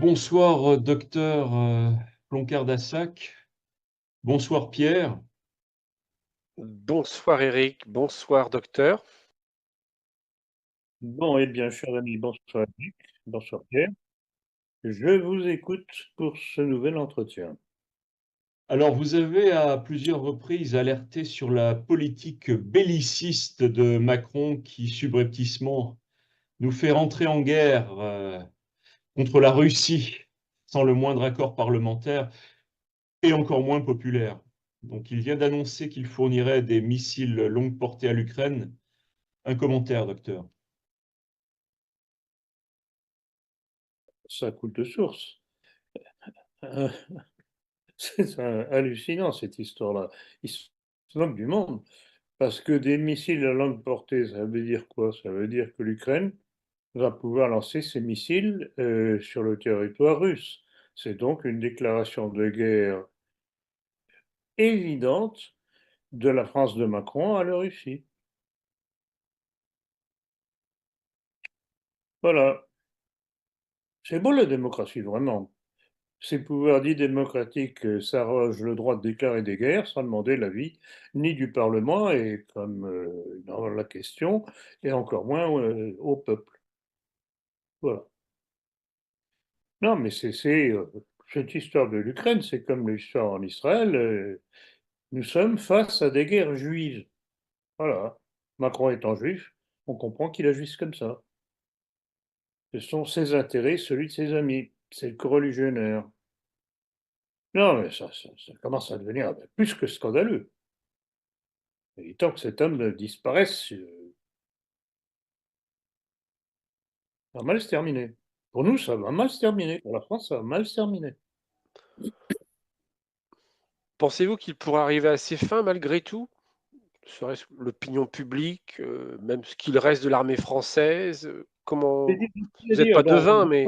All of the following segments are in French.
Bonsoir, docteur Ploncard-Dassac. Bonsoir, Pierre. Bonsoir Eric, bonsoir docteur. Bon, eh bien, cher ami, bonsoir Eric, bonsoir Pierre. Je vous écoute pour ce nouvel entretien. Alors, vous avez à plusieurs reprises alerté sur la politique belliciste de Macron qui subrepticement nous fait rentrer en guerre contre la Russie sans le moindre accord parlementaire et encore moins populaire. Donc, il vient d'annoncer qu'il fournirait des missiles longue portée à l'Ukraine. Un commentaire, docteur. Ça coule de source. Euh, C'est hallucinant cette histoire-là. Ils se moquent du monde. Parce que des missiles à longue portée, ça veut dire quoi? Ça veut dire que l'Ukraine va pouvoir lancer ses missiles sur le territoire russe. C'est donc une déclaration de guerre évidente de la France de Macron à la Russie. Voilà. C'est beau la démocratie, vraiment. Ces pouvoirs dits démocratiques s'arrogent le droit de déclarer des guerres sans demander l'avis ni du Parlement, et comme dans la question, et encore moins au peuple. Voilà. Non, mais cette histoire de l'Ukraine, c'est comme l'histoire en Israël. Nous sommes face à des guerres juives. Voilà. Macron étant juif, on comprend qu'il agisse comme ça. Ce sont ses intérêts, celui de ses amis. C'est le coreligionnaire. Non, mais ça commence à devenir plus que scandaleux. Il est temps que cet homme disparaisse. Ça va mal se terminer. Pour nous, ça va mal se terminer. Pour la France, ça va mal se terminer. Pensez-vous qu'il pourra arriver à ses fins malgré tout? Serait-ce l'opinion publique, même ce qu'il reste de l'armée française? C'est Comment difficile à vous n'êtes dire. pas Bon, devin, mais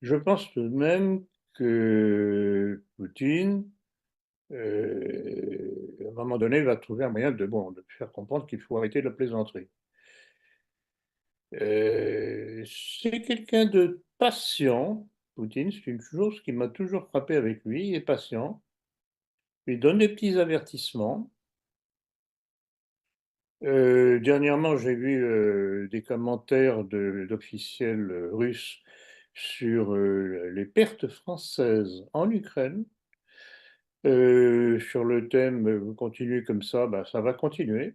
je pense tout de même que Poutine, à un moment donné, va trouver un moyen de faire comprendre qu'il faut arrêter la plaisanterie. C'est quelqu'un de patient, Poutine, c'est une chose qui m'a toujours frappé avec lui, il est patient, il donne des petits avertissements. Dernièrement, j'ai vu des commentaires d'officiels russes sur les pertes françaises en Ukraine. Sur le thème, vous continuez comme ça, ben, ça va continuer.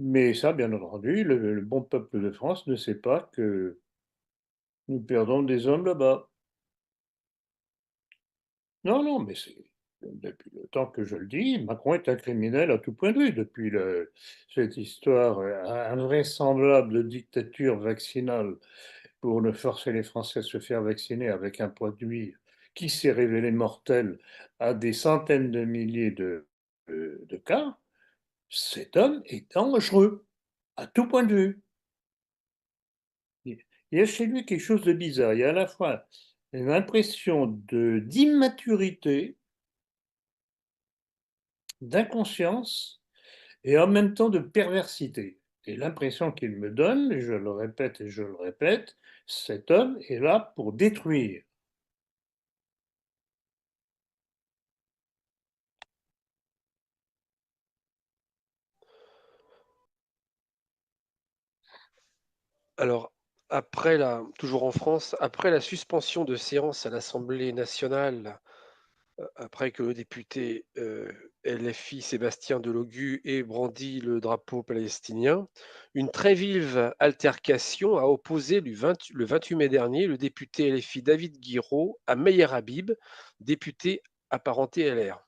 Mais ça, bien entendu, le bon peuple de France ne sait pas que nous perdons des hommes là-bas. Non, non, mais c'est depuis le temps que je le dis, Macron est un criminel à tout point de vue. Depuis cette histoire invraisemblable de dictature vaccinale pour ne forcer les Français à se faire vacciner avec un produit qui s'est révélé mortel à des centaines de milliers de cas, cet homme est dangereux à tout point de vue. Il y a chez lui quelque chose de bizarre. Il y a à la fois l'impression d'immaturité, d'inconscience et en même temps de perversité. Et l'impression qu'il me donne, et je le répète et je le répète, cet homme est là pour détruire. alors toujours en France, après la suspension de séance à l'Assemblée nationale, après que le député, LFI Sébastien Delogu ait brandi le drapeau palestinien, une très vive altercation a opposé le 28 mai dernier le député LFI David Guiraud à Meyer Habib, député apparenté LR,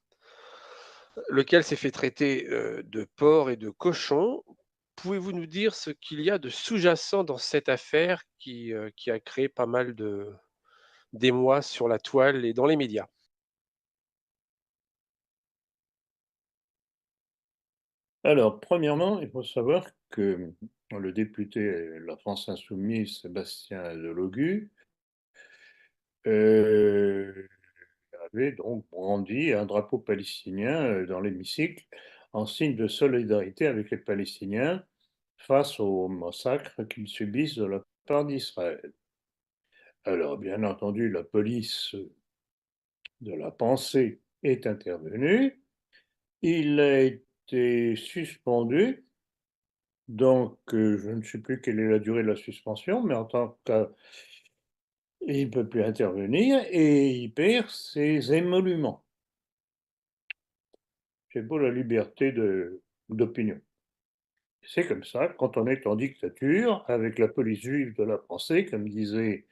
lequel s'est fait traiter, de porc et de cochon. Pouvez-vous nous dire ce qu'il y a de sous-jacent dans cette affaire qui a créé pas mal d'émoi sur la toile et dans les médias? Alors, premièrement, il faut savoir que le député La France Insoumise, Sébastien Delogu, euh, avait donc brandi un drapeau palestinien dans l'hémicycle en signe de solidarité avec les Palestiniens face au massacre qu'ils subissent de la part d'Israël. Alors, bien entendu, la police de la pensée est intervenue. Il a été suspendu. Donc, je ne sais plus quelle est la durée de la suspension, mais en tant que il ne peut plus intervenir et il perd ses émoluments. C'est beau la liberté d'opinion. C'est comme ça, quand on est en dictature, avec la police juive de la pensée, comme disait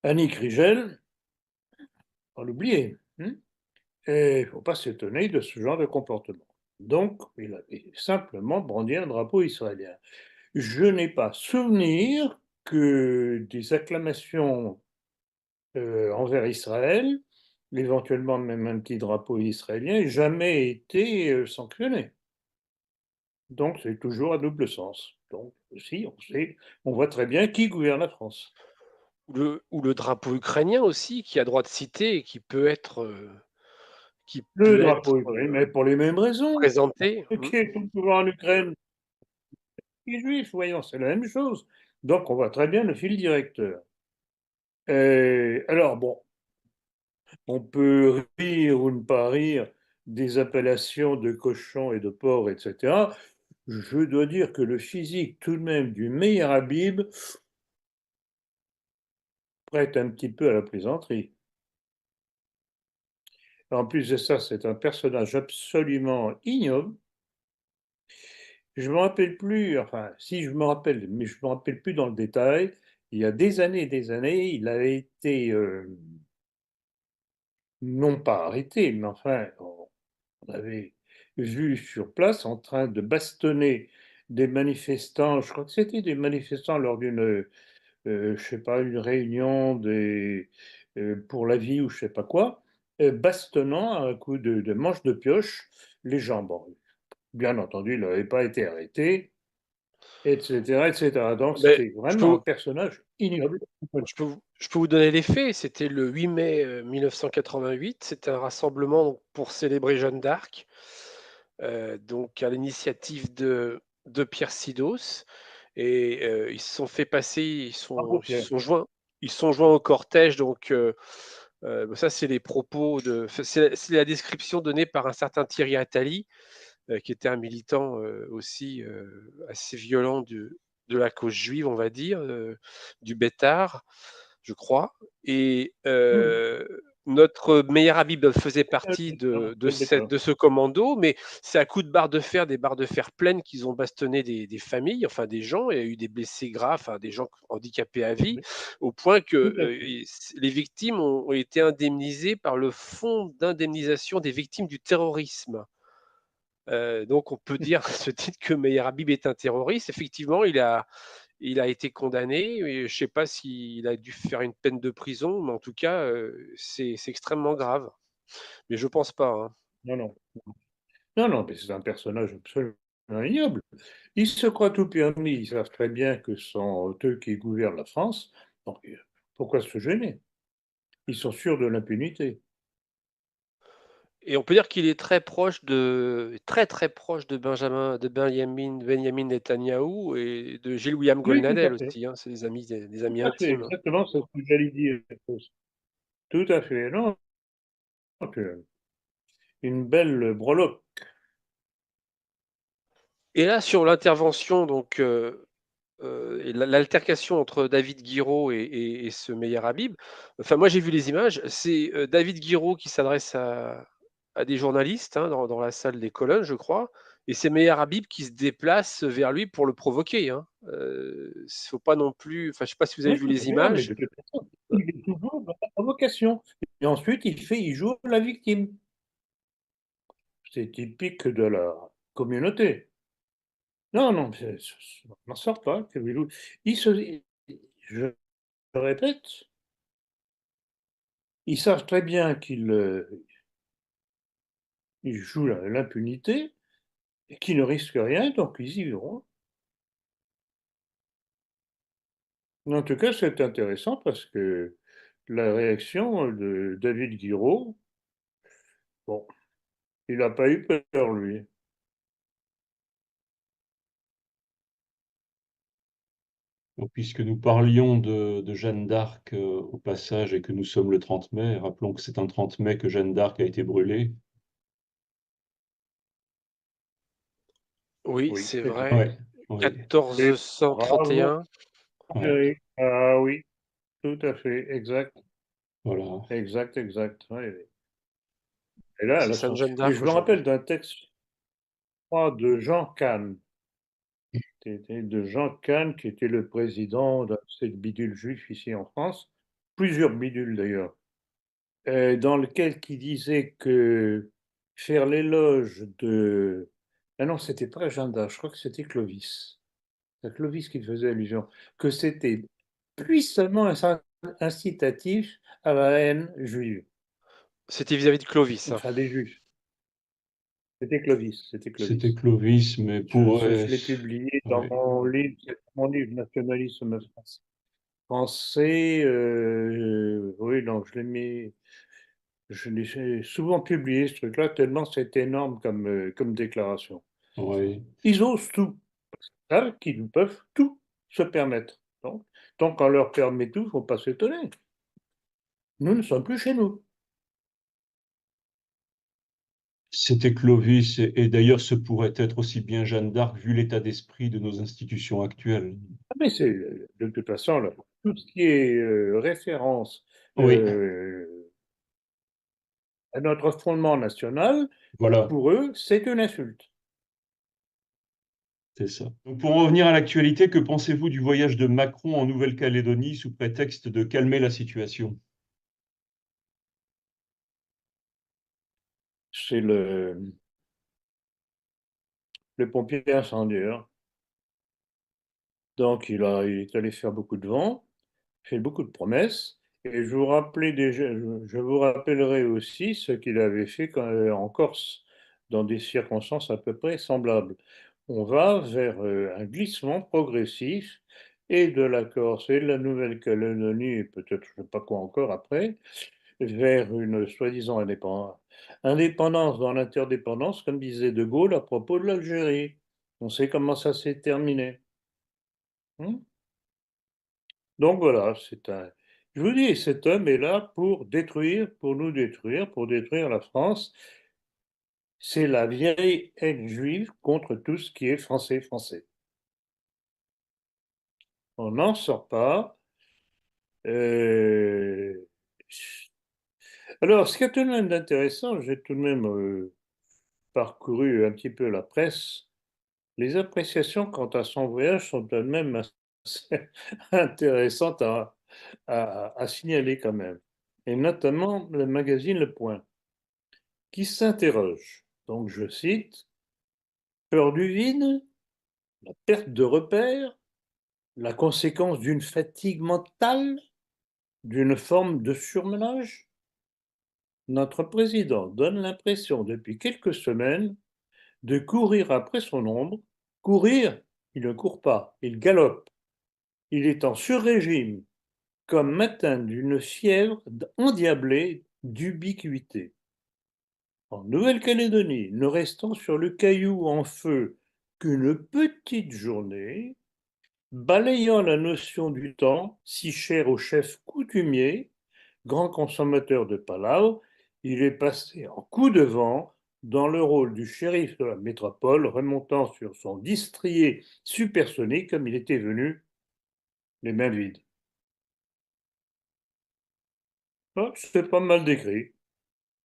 Annie Krigel, on l'oubliait. Et il ne faut pas s'étonner de ce genre de comportement. Donc, il avait simplement brandi un drapeau israélien. Je n'ai pas souvenir que des acclamations envers Israël, éventuellement même un petit drapeau israélien, aient jamais été sanctionné. Donc c'est toujours à double sens. Donc aussi, on sait, on voit très bien qui gouverne la France. Ou le drapeau ukrainien aussi, qui a droit de citer et qui Le peut drapeau être ukrainien, mais pour les mêmes raisons. présenté. Qui est tout le pouvoir en Ukraine? Qui est juif, voyons, c'est la même chose. Donc on voit très bien le fil directeur. Alors bon, on peut rire ou ne pas rire des appellations de cochon et de porc, etc. Je dois dire que le physique tout de même du meilleur Habib prête un petit peu à la plaisanterie. En plus de ça, c'est un personnage absolument ignoble. Je me rappelle plus, enfin, si je me rappelle, mais je me rappelle plus dans le détail. Il y a des années et des années, il a été non pas arrêté, mais enfin, on avait vu sur place en train de bastonner des manifestants. Je crois que c'était des manifestants lors d'une, je sais pas, une réunion pour la vie ou je sais pas quoi, bastonnant à un coup de manche de pioche les gens. Bon, bien entendu, il n'avait pas été arrêté, etc., etc. Donc Mais c'était vraiment un personnage ignoble. je peux vous donner les faits. C'était le 8 mai 1988. C'était un rassemblement pour célébrer Jeanne d'Arc, donc à l'initiative de Pierre Sidos. Et ils se sont fait passer, Bravo, ils se Pierre. sont joints au cortège. Donc ça, c'est les propos c'est la description donnée par un certain Thierry Attali, qui était un militant aussi assez violent de la cause juive, on va dire, du Bétard, je crois. Et Oui, notre meilleur Habib faisait oui, partie d'accord. de ce commando, mais c'est à coups de barres de fer, des barres de fer pleines, qu'ils ont bastonné des familles, enfin des gens. Il y a eu des blessés graves, enfin, des gens handicapés à vie, Oui, au point que tout à fait. les victimes ont été indemnisées par le fonds d'indemnisation des victimes du terrorisme. Donc on peut dire à ce titre que Meyer Habib est un terroriste. Effectivement, il a été condamné, et je ne sais pas s'il a dû faire une peine de prison, mais en tout cas, c'est extrêmement grave. Mais je pense pas, hein. Non, non. Non, non, mais c'est un personnage absolument ignoble. Ils se croient tout permis, ils savent très bien que ce sont eux qui gouvernent la France. Donc, pourquoi se gêner? Ils sont sûrs de l'impunité. Et on peut dire qu'il est très proche de Benjamin Netanyahou et de Gilles William Oui, tout à Golnadel fait. aussi, hein, c'est des Tout amis à fait, intimes. exactement, c'est ce que j'allais dire. Tout à fait. Non, donc, une belle breloque. Et là, sur l'intervention, donc et l'altercation entre David Guiraud et ce Meyer Habib, enfin moi j'ai vu les images, c'est David Guiraud qui s'adresse à des journalistes, hein, dans la salle des colonnes, je crois, et c'est Meyer Habib qui se déplace vers lui pour le provoquer, hein. Faut pas non plus, enfin je sais pas si vous avez Oui, vu tout à les fait. Ah, mais images. de toute façon, il est toujours dans la provocation. Et ensuite, il joue la victime. C'est typique de la communauté. Non, non, on n'en sort pas. Il se, je répète, ils savent très bien qu'ils jouent l'impunité et qu'ils ne risquent rien, donc ils y vont. En tout cas, c'est intéressant parce que la réaction de David Guiraud, bon, il n'a pas eu peur, lui. Puisque nous parlions de Jeanne d'Arc au passage et que nous sommes le 30 mai, rappelons que c'est un 30 mai que Jeanne d'Arc a été brûlée. Oui, Oui, c'est c'est vrai. vrai. Ouais, oui, Et bravo. 1431. ouais, Oui. Ah oui, tout à fait, exact, voilà. exact, exact. Oui, oui. Et là, C'est Sainte Jeanne et d'Arc je me rappelle aujourd'hui. d'un texte, je crois, de Jean Kahn, de Jean Kahn, qui était le président de cette bidule juif ici en France, plusieurs bidules d'ailleurs, dans lequel qui disait que faire l'éloge de... Ah non, c'était pas Jeanne d'Arc, je crois que c'était Clovis. C'est Clovis qui faisait allusion, que c'était puissamment incitatif à la haine juive, C'était vis-à-vis de Clovis, hein. enfin des juifs. C'était Clovis, c'était C'était Clovis. Clovis, mais pour... Je l'ai publié dans ouais, mon livre Nationalisme français. Oui, non, je l'ai souvent publié ce truc-là, tellement c'est énorme comme déclaration. ouais. Ils osent tout, ils savent qu'ils peuvent tout se permettre. Donc, tant qu'on leur permet tout, il ne faut pas s'étonner. Nous ne sommes plus chez nous. C'était Clovis, et d'ailleurs ce pourrait être aussi bien Jeanne d'Arc vu l'état d'esprit de nos institutions actuelles. Ah, mais c'est de toute façon là, tout ce qui est référence Oui, à notre fondement national, voilà, pour eux, c'est une insulte. c'est ça. Donc, pour en revenir à l'actualité, que pensez-vous du voyage de Macron en Nouvelle-Calédonie sous prétexte de calmer la situation? C'est le pompier incendiaire. Donc il est allé faire beaucoup de vent, fait beaucoup de promesses. Et je vous rappellerai aussi ce qu'il avait fait en Corse, dans des circonstances à peu près semblables. On va vers un glissement progressif et de la Corse et de la Nouvelle-Calédonie, et peut-être je ne sais pas quoi encore après, vers une soi-disant indépendance dans l'interdépendance, comme disait De Gaulle à propos de l'Algérie. On sait comment ça s'est terminé. Hmm. Donc voilà, je vous dis, cet homme est là pour détruire, pour nous détruire, pour détruire la France. C'est la vieille haine juive contre tout ce qui est français. On n'en sort pas. Euh, Alors, ce qui est tout de même intéressant, j'ai tout de même parcouru un petit peu la presse. Les appréciations quant à son voyage sont tout de même assez intéressantes à signaler quand même. Et notamment le magazine Le Point, qui s'interroge. Donc je cite, peur du vide, la perte de repères, la conséquence d'une fatigue mentale, d'une forme de surmenage. Notre président donne l'impression depuis quelques semaines de courir après son ombre. Courir, il ne court pas, il galope. Il est en sur-régime, comme atteint d'une fièvre endiablée d'ubiquité. En Nouvelle-Calédonie, ne restant sur le caillou en feu qu'une petite journée, balayant la notion du temps, si chère au chef coutumier, grand consommateur de palabre, il est passé en coup de vent dans le rôle du shérif de la métropole, remontant sur son destrier supersonique comme il était venu, les mains vides. Oh, c'est pas mal décrit.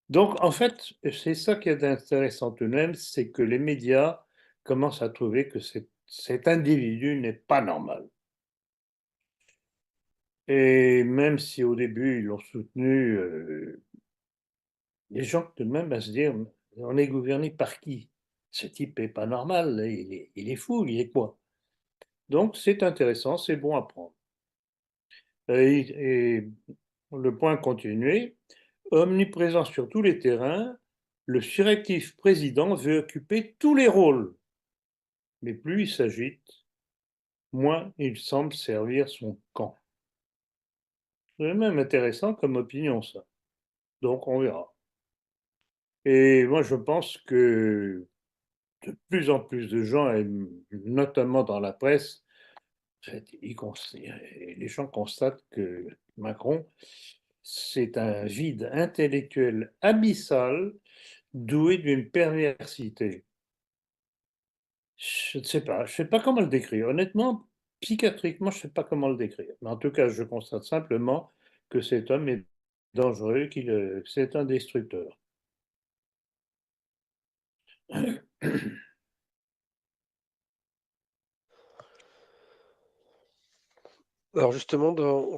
Donc, en fait, c'est ça qui est intéressant tout de même, c'est que les médias commencent à trouver que cet individu n'est pas normal. Et même si au début, ils l'ont soutenu, les gens tout de même à se dire, on est gouverné par qui? Ce type est pas normal, il est fou, il est quoi? Donc, c'est intéressant, c'est bon à prendre. Et le point continué, omniprésent sur tous les terrains, le suractif président veut occuper tous les rôles. Mais plus il s'agite, moins il semble servir son camp. C'est même intéressant comme opinion, ça. Donc on verra. Et moi, je pense que de plus en plus de gens, et notamment dans la presse, fait, les gens constatent que Macron, c'est un vide intellectuel abyssal, doué d'une perversité. Je ne sais pas comment le décrire. Honnêtement, psychiatriquement, je ne sais pas comment le décrire. Mais en tout cas, je constate simplement que cet homme est dangereux, c'est un destructeur. Alors justement, on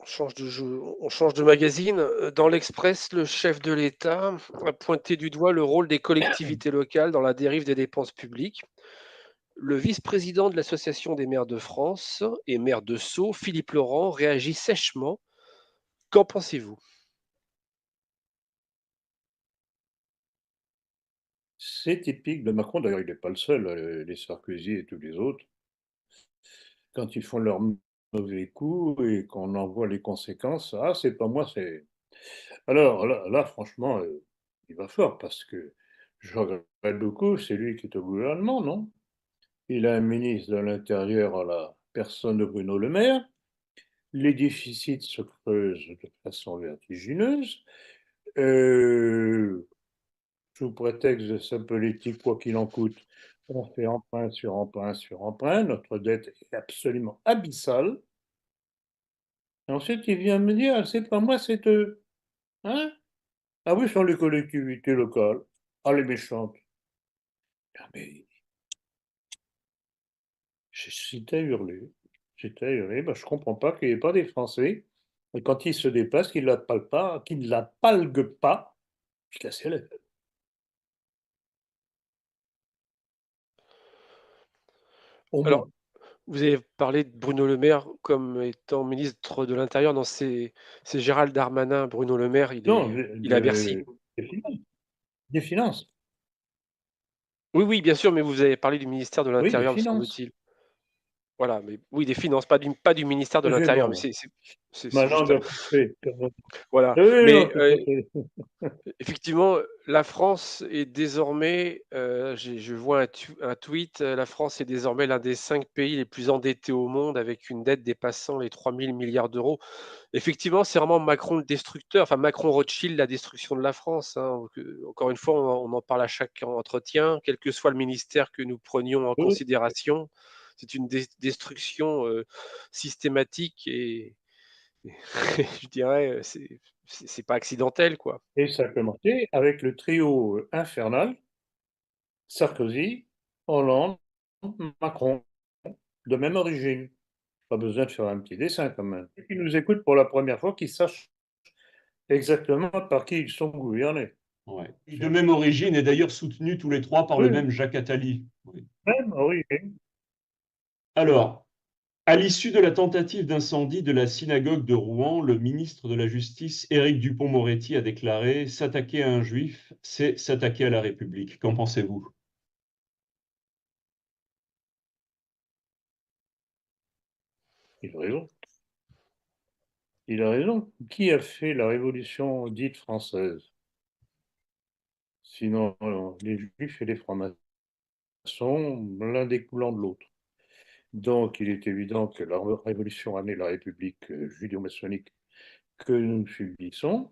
change de jeu, on change de magazine. Dans l'Express, le chef de l'État a pointé du doigt le rôle des collectivités locales dans la dérive des dépenses publiques. Le vice-président de l'Association des maires de France et maire de Sceaux, Philippe Laurent, réagit sèchement. Qu'en pensez-vous? C'est typique de Macron, d'ailleurs il n'est pas le seul, les Sarkozy et tous les autres, quand ils font leur mauvais coup et qu'on en voit les conséquences, ah c'est pas moi, c'est... Alors là, franchement, il va fort parce que je regrette beaucoup, c'est lui qui est au gouvernement, non? Il a un ministre de l'Intérieur à la personne de Bruno Le Maire, les déficits se creusent de façon vertigineuse, euh, sous prétexte de sa politique, quoi qu'il en coûte, on fait emprunt sur emprunt sur emprunt, notre dette est absolument abyssale. Et ensuite, il vient me dire, ah, c'est pas moi, c'est eux. Hein? Ah oui, ce sont les collectivités locales. Ah, les méchantes. Ah, mais c'était à hurler. C'était à hurler. Ben, je comprends pas qu'il n'y ait pas des Français, et quand ils se déplacent, qu'ils ne la palguent pas, je cassais la gueule. Au Alors, moins. vous avez parlé de Bruno Le Maire comme étant ministre de l'Intérieur. Non, c'est Gérald Darmanin. Bruno Le Maire, Non, il est à Bercy. des finances. Des finances. Oui, oui, bien sûr, mais vous avez parlé du ministère de Oui, des l'Intérieur, me finances. semble-t-il. Voilà, mais oui, des finances, pas du ministère de J'ai l'Intérieur, mais bon. Ma c'est juste, langue a poussé. voilà. Oui, non, Mais tout à fait. effectivement, la France est désormais, je vois un tweet, la France est désormais l'un des 5 pays les plus endettés au monde avec une dette dépassant les 3 000 milliards d'euros. Effectivement, c'est vraiment Macron le destructeur, enfin Macron Rothschild, la destruction de la France, hein. Encore une fois, on en parle à chaque entretien, quel que soit le ministère que nous prenions en Oui, considération. C'est une destruction systématique et je dirais, c'est pas accidentel, quoi. et ça a commencé avec le trio infernal, Sarkozy, Hollande, Macron, de même origine. Pas besoin de faire un petit dessin quand même. Ceux qui nous écoutent pour la première fois, qu'ils sachent exactement par qui ils sont gouvernés. Ouais. De même origine et d'ailleurs soutenus tous les trois par le Oui, même Jacques Attali. Oui. même origine. Alors, à l'issue de la tentative d'incendie de la synagogue de Rouen, le ministre de la Justice, Éric Dupond-Moretti, a déclaré: s'attaquer à un juif, c'est s'attaquer à la République. Qu'en pensez-vous? Il a raison. Il a raison. Qui a fait la révolution dite française? Sinon, les juifs et les francs-maçons, l'un découlant de l'autre. Donc, il est évident que la révolution a né la République judéo-maçonnique que nous subissons.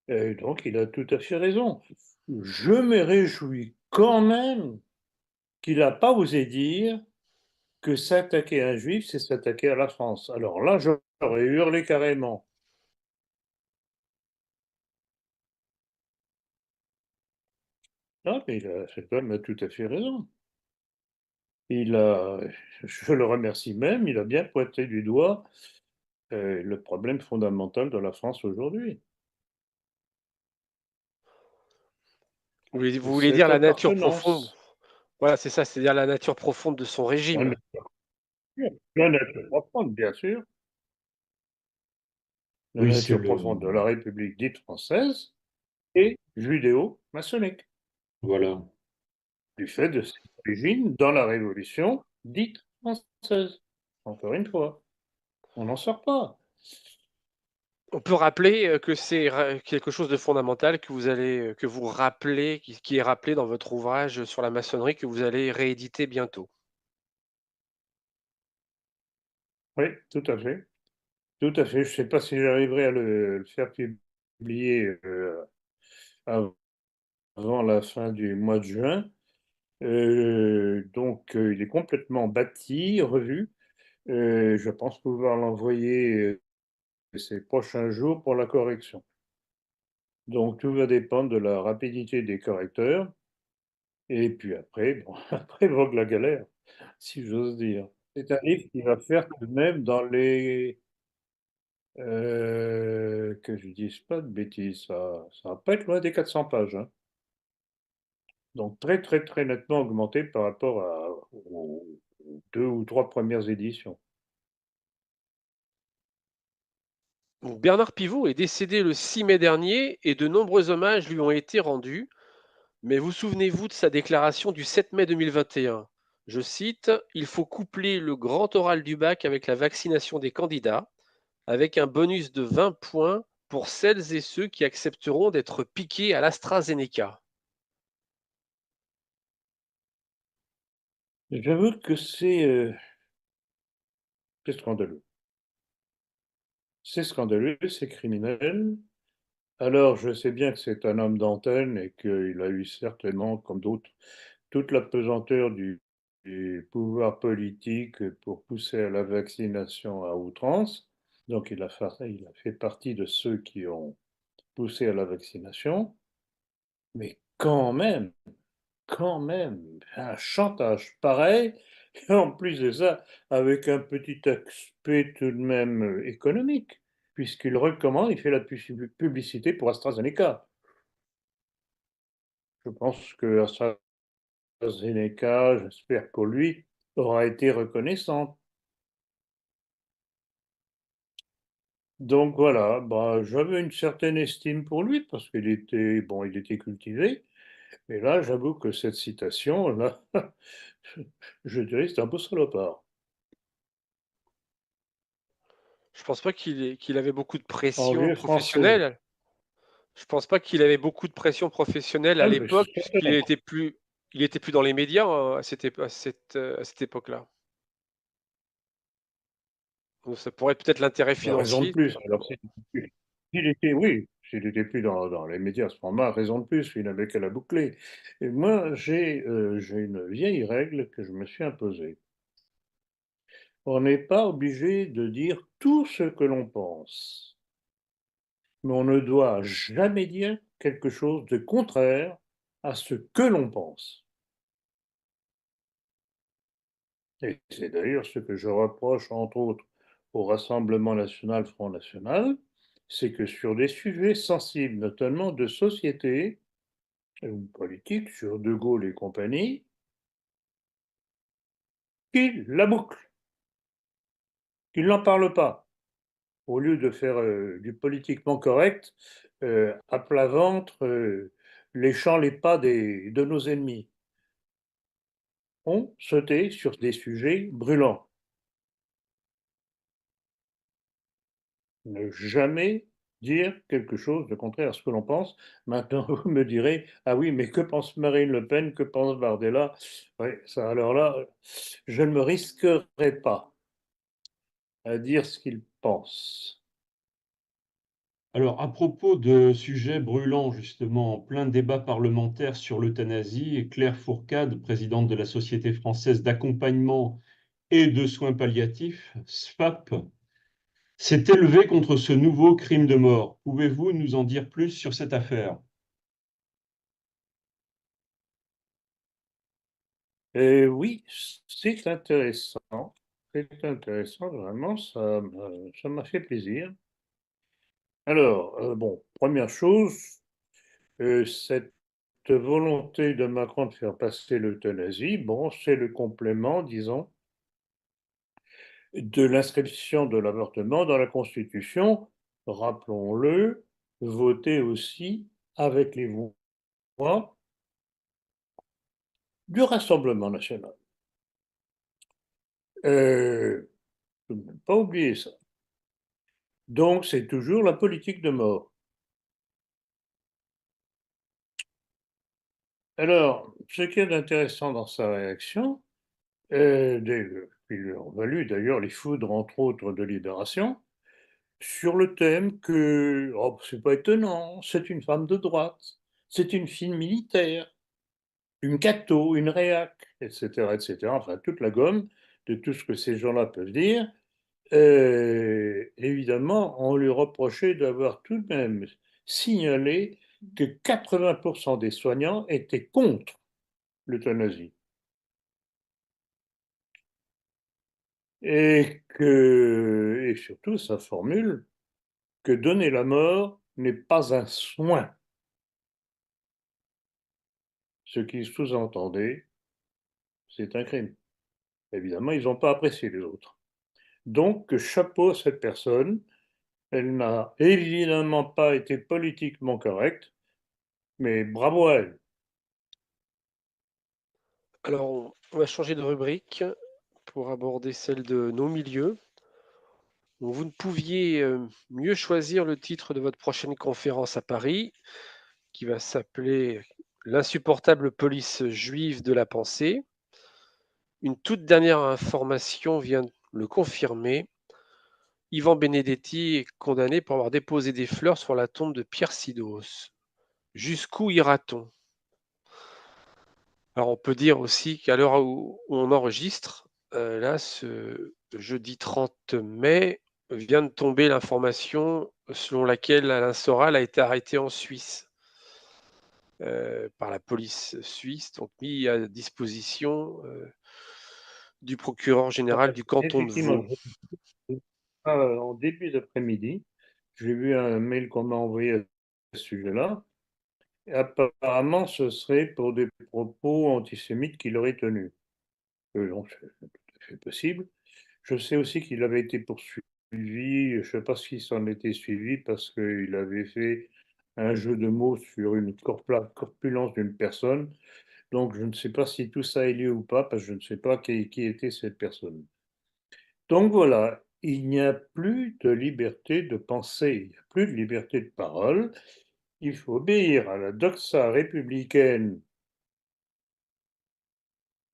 Et donc, il a tout à fait raison. Je me réjouis quand même qu'il n'a pas osé dire que s'attaquer à un juif, c'est s'attaquer à la France. Alors là, j'aurais hurlé carrément. Non, mais cet homme a tout à fait raison. Il a, je le remercie même, il a bien pointé du doigt le problème fondamental de la France aujourd'hui. Vous voulez dire Cette la nature profonde? appartenance. Voilà, c'est ça, c'est-à-dire la nature profonde de son La régime. nature profonde, bien sûr. La Oui, c'est nature le... profonde de la République dite française et judéo-maçonnique, Voilà. du fait de ses origines dans la Révolution dite française. Encore une fois, on n'en sort pas. On peut rappeler, que c'est quelque chose de fondamental que vous rappelez, qui est rappelé dans votre ouvrage sur la maçonnerie que vous allez rééditer bientôt. Oui, tout à fait. Tout à fait. Je ne sais pas si j'arriverai à le faire publier avant la fin du mois de juin. Donc, il est complètement bâti, revu. Je pense pouvoir l'envoyer ces prochains jours pour la correction. Donc, tout va dépendre de la rapidité des correcteurs. Et puis après, bon, après vogue la galère, si j'ose dire. C'est un livre qui va faire tout de même dans les... que je dise pas de bêtises, ça va pas être loin des 400 pages, hein. Donc très très très nettement augmenté par rapport aux 2 ou 3 premières éditions. Donc, Bernard Pivot est décédé le 6 mai dernier et de nombreux hommages lui ont été rendus. Mais vous souvenez-vous de sa déclaration du 7 mai 2021? Je cite: Il faut coupler le grand oral du bac avec la vaccination des candidats, avec un bonus de 20 points pour celles et ceux qui accepteront d'être piqués à l'AstraZeneca. J'avoue que c'est scandaleux. C'est scandaleux, c'est criminel. Alors, je sais bien que c'est un homme d'antenne et qu'il a eu certainement, comme d'autres, toute la pesanteur du pouvoir politique pour pousser à la vaccination à outrance. Donc, il a fait partie de ceux qui ont poussé à la vaccination. Mais quand même, un chantage pareil, et en plus de ça, avec un petit aspect tout de même économique, puisqu'il recommande, il fait la publicité pour AstraZeneca. Je pense que AstraZeneca, j'espère pour lui, aura été reconnaissant. Donc voilà, bah, j'avais une certaine estime pour lui parce qu'il était, bon, il était cultivé. Mais là, j'avoue que cette citation, là, je dirais que c'est un peu salopard. Je pense pas qu'il avait beaucoup de En pression vieux français. professionnelle. Je pense pas qu'il avait beaucoup de pression professionnelle à Ah, mais l'époque, certainement. il était plus dans les médias à cette époque-là. Donc ça pourrait être peut-être l'intérêt Bah, raison de financier. plus. Alors, s'il était, oui, s'il n'était plus dans les médias à ce moment-là, raison de plus, il n'avait qu'à la boucler. Et moi, j'ai une vieille règle que je me suis imposée. On n'est pas obligé de dire tout ce que l'on pense, mais on ne doit jamais dire quelque chose de contraire à ce que l'on pense. Et c'est d'ailleurs ce que je reproche, entre autres, au Rassemblement national, Front National, c'est que sur des sujets sensibles, notamment de société ou politique, sur De Gaulle et compagnie, qu'ils la bouclent, qu'ils n'en parlent pas, au lieu de faire du politiquement correct à plat ventre, léchant les pas de nos ennemis. On se tait sur des sujets brûlants. Ne jamais dire quelque chose de contraire à ce que l'on pense. Maintenant, vous me direz, ah oui, mais que pense Marine Le Pen, que pense Bardella? Oui, ça, alors là, je ne me risquerai pas à dire ce qu'ils pensent. Alors, à propos de sujets brûlants, justement, en plein débat parlementaire sur l'euthanasie, Claire Fourcade, présidente de la Société française d'accompagnement et de soins palliatifs, SFAP, s'est élevée contre ce nouveau crime de mort. Pouvez-vous nous en dire plus sur cette affaire? Et oui, c'est intéressant. C'est intéressant, vraiment, ça m'a fait plaisir. Alors, bon, première chose, cette volonté de Macron de faire passer l'euthanasie, bon, c'est le complément, disons, de l'inscription de l'avortement dans la Constitution, rappelons-le, votée aussi avec les voix du Rassemblement national. Faut ne pas oublier ça. Donc, c'est toujours la politique de mort. Alors, ce qui est intéressant dans sa réaction, qui lui ont valu d'ailleurs les foudres, entre autres, de Libération, sur le thème que, oh, c'est pas étonnant, c'est une femme de droite, c'est une fille militaire, une catho, une réac, etc., enfin toute la gomme de tout ce que ces gens-là peuvent dire. Évidemment, on lui reprochait d'avoir tout de même signalé que 80% des soignants étaient contre l'euthanasie. Et surtout sa formule que donner la mort n'est pas un soin. Ce qui sous-entendait, c'est un crime. Évidemment, ils n'ont pas apprécié les autres. Donc, chapeau à cette personne. Elle n'a évidemment pas été politiquement correcte, mais bravo à elle. Alors, on va changer de rubrique pour aborder celle de nos milieux. Donc, vous ne pouviez mieux choisir le titre de votre prochaine conférence à Paris, qui va s'appeler L'insupportable police juive de la pensée. Une toute dernière information vient le confirmer. Ivan Benedetti est condamné pour avoir déposé des fleurs sur la tombe de Pierre Sidos. Jusqu'où ira-t-on? Alors, on peut dire aussi qu'à l'heure où on enregistre, là, ce jeudi 30 mai, vient de tomber l'information selon laquelle Alain Soral a été arrêté en Suisse par la police suisse, donc mis à disposition du procureur général du canton de Effectivement, Vaud. en début d'après-midi, j'ai vu un mail qu'on m'a envoyé à ce sujet-là. Apparemment, ce serait pour des propos antisémites qu'il aurait tenus. Donc, c'est tout à fait possible. Je sais aussi qu'il avait été poursuivi, je ne sais pas s'il s'en était suivi parce qu'il avait fait un jeu de mots sur une corpulence d'une personne. Donc, je ne sais pas si tout ça est lieu ou pas, parce que je ne sais pas qui était cette personne. Donc voilà, il n'y a plus de liberté de pensée, il n'y a plus de liberté de parole. Il faut obéir à la doxa républicaine,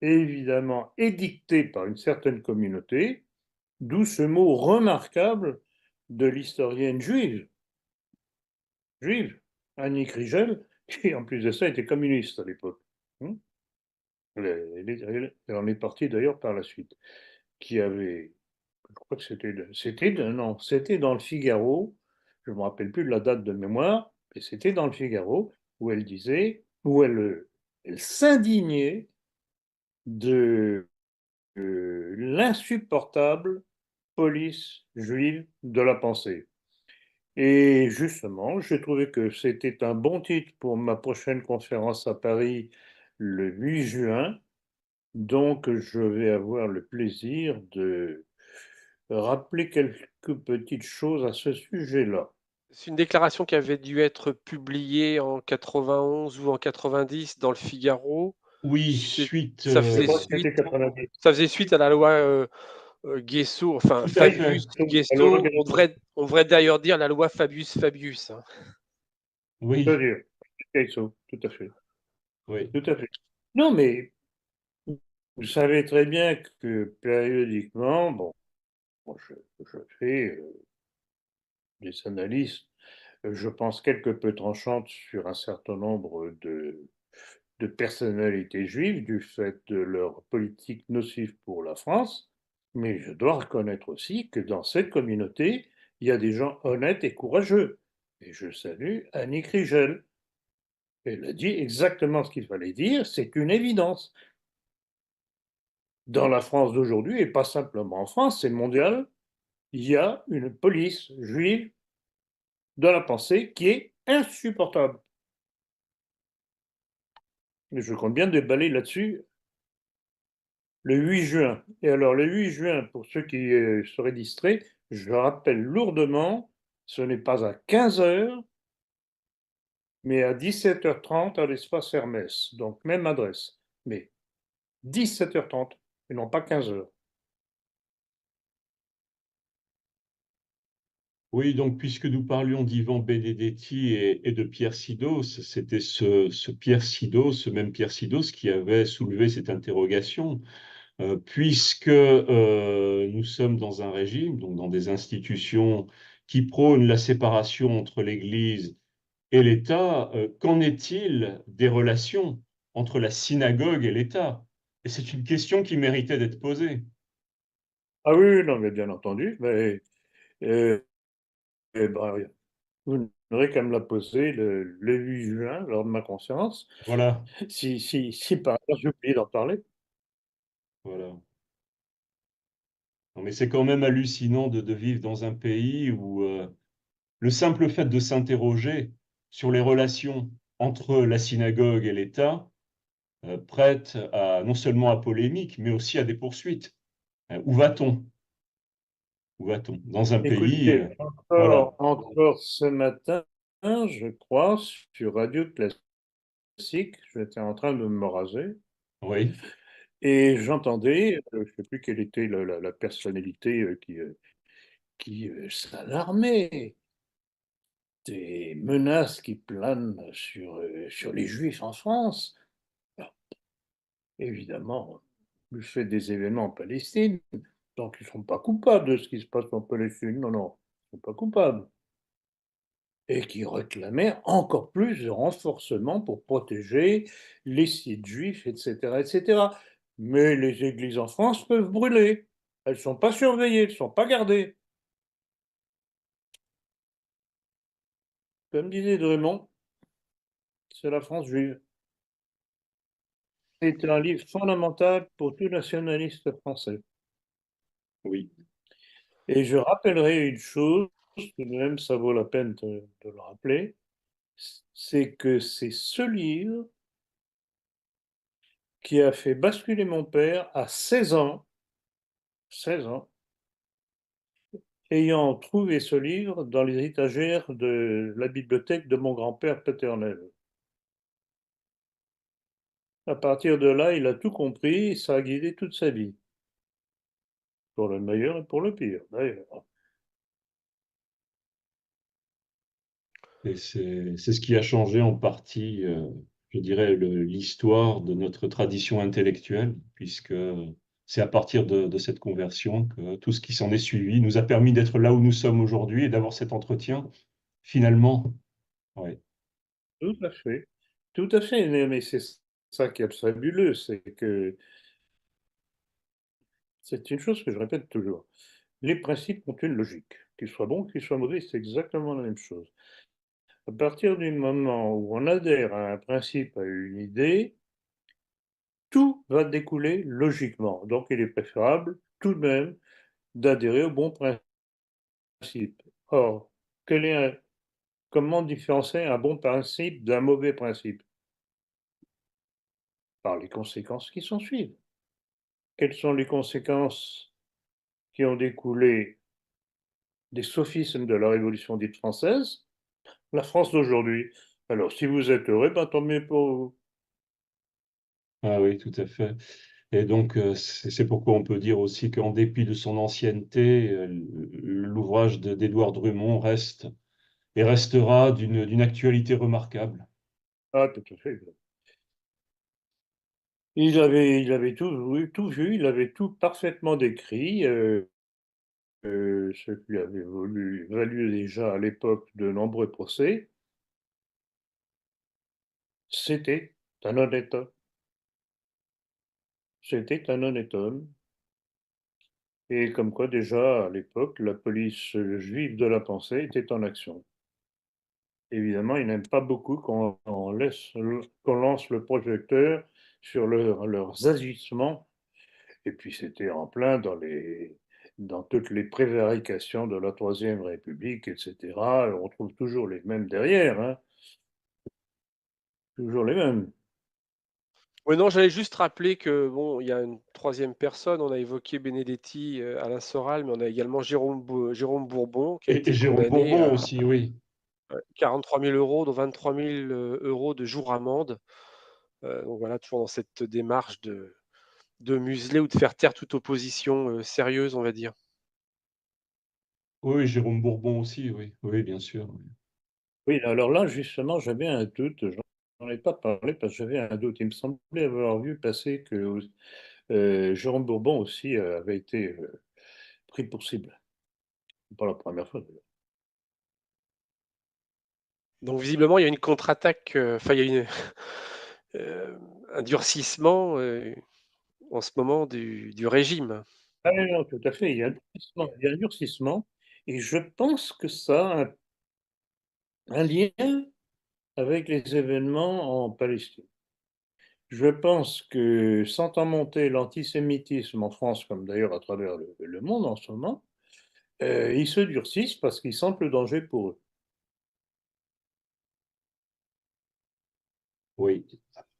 évidemment édictée par une certaine communauté, d'où ce mot remarquable de l'historienne juive, Annie Krigel, qui en plus de ça était communiste à l'époque. Elle en est partie d'ailleurs par la suite, qui avait, je crois que c'était dans le Figaro, je ne me rappelle plus de la date de mémoire, mais c'était dans le Figaro où elle disait, elle s'indignait de l'insupportable police juive de la pensée. Et justement, j'ai trouvé que c'était un bon titre pour ma prochaine conférence à Paris le 8 juin. Donc, je vais avoir le plaisir de rappeler quelques petites choses à ce sujet-là. C'est une déclaration qui avait dû être publiée en 91 ou en 90 dans le Figaro. Oui, suite, Ça Je faisait crois que suite, c'était 90. ça faisait suite à la loi Guesso, enfin tout à Fabius, fait, Alors, Guesso. On devrait d'ailleurs dire la loi Fabius, hein. oui, c'est-à-dire, tout à fait. oui. Tout à fait. Non, mais vous savez très bien que périodiquement, bon, je fais des analyses, je pense quelque peu tranchantes sur un certain nombre de personnalités juives du fait de leur politique nocive pour la France, mais je dois reconnaître aussi que dans cette communauté, il y a des gens honnêtes et courageux. Et je salue Annie Krigel. Elle a dit exactement ce qu'il fallait dire, c'est une évidence. Dans la France d'aujourd'hui, et pas simplement en France, c'est mondial, il y a une police juive de la pensée qui est insupportable. Et je compte bien déballer là-dessus le 8 juin. Et alors, le 8 juin, pour ceux qui seraient distraits, je rappelle lourdement, ce n'est pas à 15 heures, mais à 17h30 à l'espace Hermès. Donc, même adresse. Mais 17h30, et non pas 15 heures. Oui, donc puisque nous parlions d'Ivan Benedetti et de Pierre Sidos, c'était ce Pierre Sidos, ce même Pierre Sidos qui avait soulevé cette interrogation puisque nous sommes dans un régime, donc dans des institutions qui prônent la séparation entre l'Église et l'État, qu'en est-il des relations entre la synagogue et l'État? Et c'est une question qui méritait d'être posée. Ah oui, oui, non, mais bien entendu. Mais, euh, ben, vous n'aurez qu'à me la poser le 8 juin, lors de ma conscience, Voilà, si par hasard j'ai oublié d'en parler. voilà. Non, mais c'est quand même hallucinant de vivre dans un pays où le simple fait de s'interroger sur les relations entre la synagogue et l'État prête à, non seulement à polémique, mais aussi à des poursuites. Où va-t-on? Où va-t-on? Dans un pays, Écoutez, voilà, encore ce matin, je crois, sur Radio Classique, j'étais en train de me raser, oui, et j'entendais, je ne sais plus quelle était la personnalité qui s'alarmait des menaces qui planent sur les Juifs en France. Alors, évidemment, du fait des événements en Palestine, donc ils ne sont pas coupables de ce qui se passe en Palestine, non, non, ils ne sont pas coupables. Et qui réclamaient encore plus de renforcement pour protéger les sites juifs, etc., etc. Mais les églises en France peuvent brûler. Elles ne sont pas surveillées, elles ne sont pas gardées. Comme disait Drummond, c'est la France juive. C'est un livre fondamental pour tout nationaliste français. oui. Et je rappellerai une chose, tout de même ça vaut la peine de le rappeler, c'est que c'est ce livre qui a fait basculer mon père à 16 ans, ayant trouvé ce livre dans les étagères de la bibliothèque de mon grand-père paternel. À partir de là, il a tout compris et ça a guidé toute sa vie, pour le meilleur et pour le pire, d'ailleurs. Et c'est ce qui a changé en partie, je dirais, l'histoire de notre tradition intellectuelle, puisque c'est à partir de cette conversion que tout ce qui s'en est suivi nous a permis d'être là où nous sommes aujourd'hui et d'avoir cet entretien, finalement. Ouais. Tout à fait. Tout à fait. Mais c'est ça qui est fabuleux, c'est que c'est une chose que je répète toujours. Les principes ont une logique. Qu'ils soient bons, qu'ils soient mauvais, c'est exactement la même chose. À partir du moment où on adhère à un principe, à une idée, tout va découler logiquement. Donc il est préférable tout de même d'adhérer au bon principe. Or, comment différencier un bon principe d'un mauvais principe? Par les conséquences qui s'en suivent. Quelles sont les conséquences qui ont découlé des sophismes de la Révolution dite française? La France d'aujourd'hui. Alors, si vous êtes heureux, ben, tant mieux pour vous. Ah oui, tout à fait. Et donc, c'est pourquoi on peut dire aussi qu'en dépit de son ancienneté, l'ouvrage d'Édouard Drummond reste et restera d'une actualité remarquable. Ah, tout à fait. Il avait tout vu, il avait tout parfaitement décrit, ce qui lui avait valu déjà à l'époque de nombreux procès. C'était un honnête homme. C'était un honnête homme. Et comme quoi, déjà à l'époque, la police juive de la pensée était en action. Évidemment, ils n'aiment pas beaucoup qu'on lance le projecteur sur leurs agissements. Et puis c'était en plein dans toutes les prévarications de la Troisième République, etc. On trouve toujours les mêmes derrière, hein, toujours les mêmes. Ouais, non, j'allais juste rappeler que bon, il y a une troisième personne. On a évoqué Benedetti, Alain Soral, mais on a également Jérôme Bourbon qui a Et été Jérôme condamné Bourbon à aussi, oui. 43 000 euros, dont 23 000 euros de jours amende. Donc voilà, toujours dans cette démarche de museler ou de faire taire toute opposition sérieuse, on va dire. Oui, Jérôme Bourbon aussi, oui. Oui, bien sûr. Oui, alors là, justement, j'avais un doute, j'en ai pas parlé parce que j'avais un doute. Il me semblait avoir vu passer que Jérôme Bourbon aussi avait été pris pour cible. Pas la première fois d'ailleurs. Donc visiblement, il y a une contre-attaque, enfin il y a un durcissement en ce moment du régime. Ah oui, non, tout à fait, il y a un durcissement, et je pense que ça a un lien avec les événements en Palestine. Je pense que sentant monter l'antisémitisme en France, comme d'ailleurs à travers le monde en ce moment, ils se durcissent parce qu'ils sentent le danger pour eux. Oui,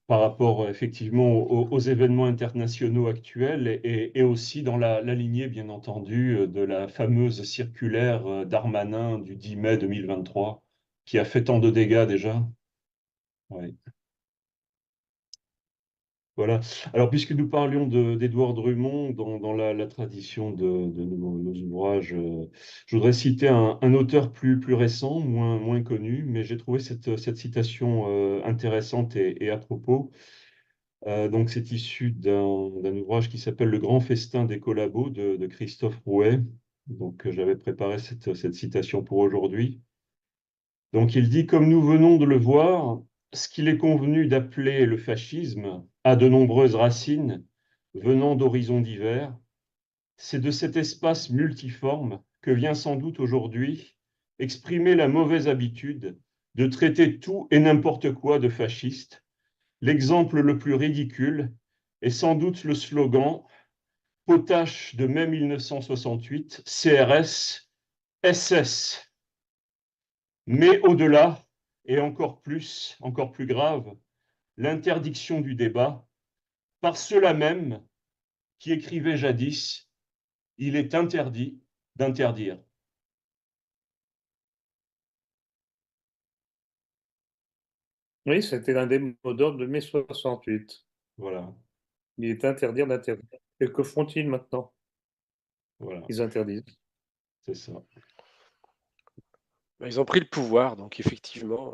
par rapport effectivement aux événements internationaux actuels et aussi dans la lignée, bien entendu, de la fameuse circulaire Darmanin du 10 mai 2023, qui a fait tant de dégâts déjà. Oui. Voilà. Alors, puisque nous parlions d'Édouard Drummond dans la tradition de nos ouvrages, je voudrais citer un auteur plus récent, moins connu, mais j'ai trouvé cette citation intéressante et à propos. Donc, c'est issu d'un ouvrage qui s'appelle Le Grand Festin des collabos de Christophe Rouet. Donc, j'avais préparé cette citation pour aujourd'hui. Donc il dit, comme nous venons de le voir, ce qu'il est convenu d'appeler le fascisme a de nombreuses racines venant d'horizons divers. C'est de cet espace multiforme que vient sans doute aujourd'hui exprimer la mauvaise habitude de traiter tout et n'importe quoi de fasciste. L'exemple le plus ridicule est sans doute le slogan potache de mai 1968, CRS, SS. Mais au-delà, et encore plus grave, l'interdiction du débat par ceux-là même qui écrivaient jadis, il est interdit d'interdire. Oui, c'était l'un des mots d'ordre de mai 68. Voilà, Il est interdit d'interdire. Et que font-ils maintenant? voilà, Ils interdisent. c'est ça. Ils ont pris le pouvoir, donc effectivement,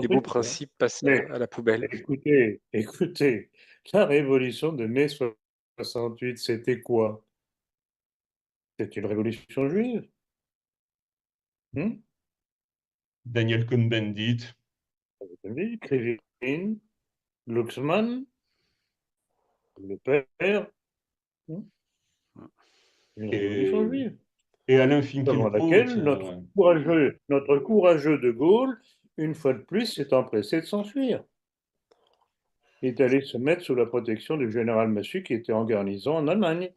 les beaux principes passent Mais à la poubelle. écoutez, la révolution de mai 68, c'était quoi? C'était une révolution juive. Hmm. Daniel Cohn-Bendit. Krivine, Glucksmann, le père, hmm, une révolution et, juive, et Alain avant Finkielkraut. laquelle notre courageux de Gaulle, une fois de plus, s'est empressé de s'enfuir. Il est allé se mettre sous la protection du général Massu qui était en garnison en Allemagne.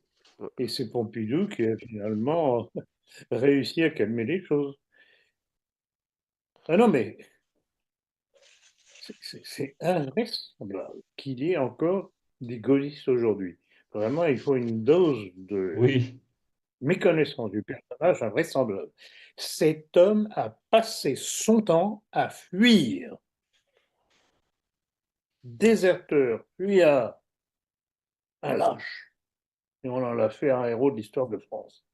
Et c'est Pompidou qui a finalement réussi à calmer les choses. Ah non, mais c'est invraisemblable qu'il y ait encore des gaullistes aujourd'hui. Vraiment, il faut une dose de Oui, méconnaissance du personnage invraisemblable. Cet homme a passé son temps à fuir. Déserteur, fuyard, un lâche. Et on en a fait un héros de l'histoire de France.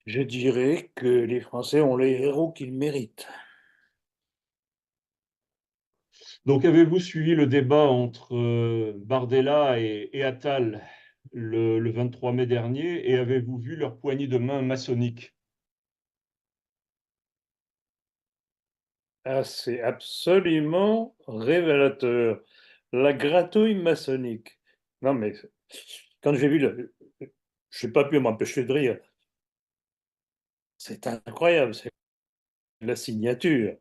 Je dirais que les Français ont les héros qu'ils méritent. donc avez-vous suivi le débat entre Bardella et Attal le 23 mai dernier et avez-vous vu leur poignée de main maçonnique? Ah, c'est absolument révélateur. La gratouille maçonnique. Non, mais quand j'ai vu je n'ai pas pu m'empêcher de rire. C'est incroyable, c'est la signature.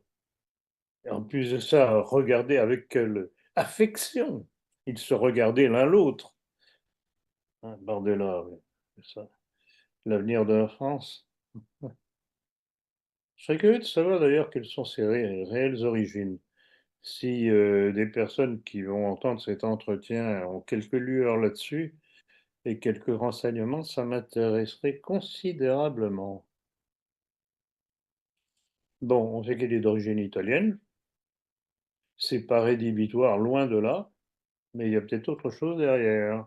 Et en plus de ça, regardez avec quelle affection ils se regardaient l'un l'autre. Hein, Bardella, oui, c'est ça. L'avenir de la France. Je serais curieux de savoir d'ailleurs quelles sont ses réelles origines. Si des personnes qui vont entendre cet entretien ont quelques lueurs là-dessus et quelques renseignements, ça m'intéresserait considérablement. Bon, on sait qu'elle est d'origine italienne, c'est pas rédhibitoire, loin de là, mais il y a peut-être autre chose derrière.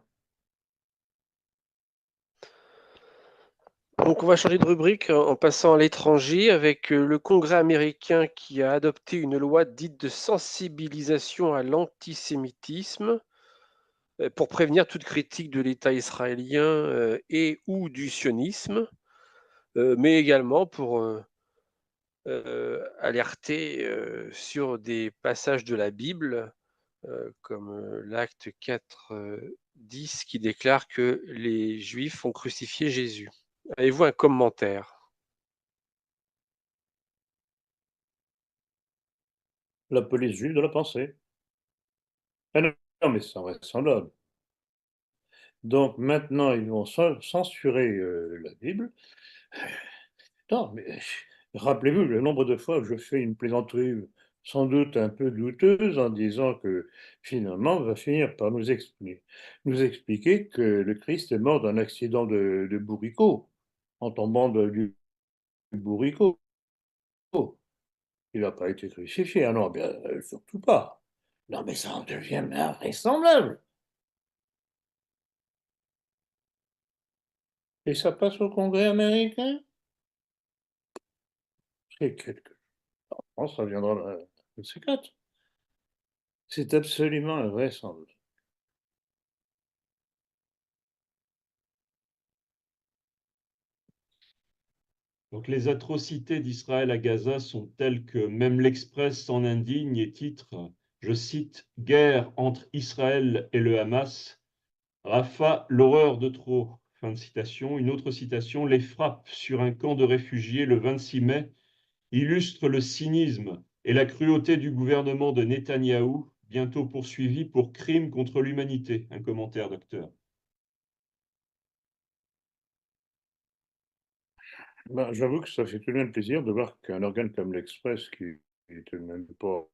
Donc on va changer de rubrique en passant à l'étranger avec le Congrès américain qui a adopté une loi dite de sensibilisation à l'antisémitisme. pour prévenir toute critique de l'État israélien et ou du sionisme, mais également pour alerter sur des passages de la Bible, comme l'Acte 4, 10, qui déclare que les Juifs ont crucifié Jésus. Avez-vous un commentaire? La police juive de la pensée. Ah non, non, mais c'est invraisemblable. Donc maintenant, ils vont censurer la Bible. Non, mais rappelez-vous le nombre de fois que je fais une plaisanterie sans doute un peu douteuse en disant que finalement, on va finir par nous expliquer que le Christ est mort d'un accident de bourricot, en tombant du bourricot. Il n'a pas été crucifié. Ah non, bien, surtout pas. Non, mais ça en devient invraisemblable. Et ça passe au Congrès américain? C'est quelque chose. Ça viendra de ces quatre. C'est absolument invraisemblable. Donc les atrocités d'Israël à Gaza sont telles que même l'Express s'en indigne et titre, je cite, Guerre entre Israël et le Hamas, Rafah, l'horreur de trop. Fin de citation. Une autre citation, les frappes sur un camp de réfugiés le 26 mai illustrent le cynisme et la cruauté du gouvernement de Netanyahou, bientôt poursuivi pour crimes contre l'humanité. Un commentaire, docteur. Ben, j'avoue que ça fait tout de même plaisir de voir qu'un organe comme l'Express, qui est tout de même pas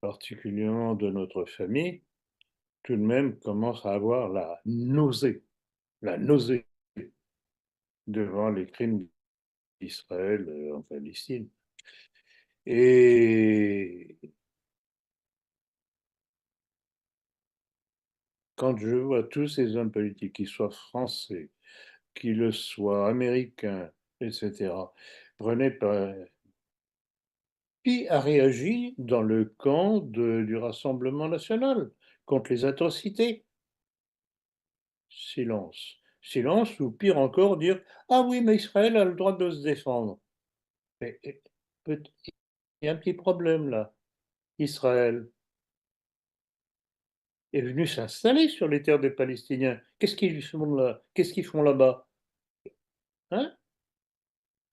particulièrement de notre famille, tout de même commence à avoir la nausée devant les crimes d'Israël en Palestine. Et quand je vois tous ces hommes politiques, qu'ils soient français, qu'ils le soient américains, etc., prenez par... Qui a réagi dans le camp du Rassemblement national contre les atrocités? Silence. Silence, ou pire encore, dire ah oui, mais Israël a le droit de se défendre. Mais, il y a un petit problème là. Israël est venu s'installer sur les terres des Palestiniens. Qu'est-ce qu'ils font là? Qu'est-ce qu'ils font là-bas? Hein?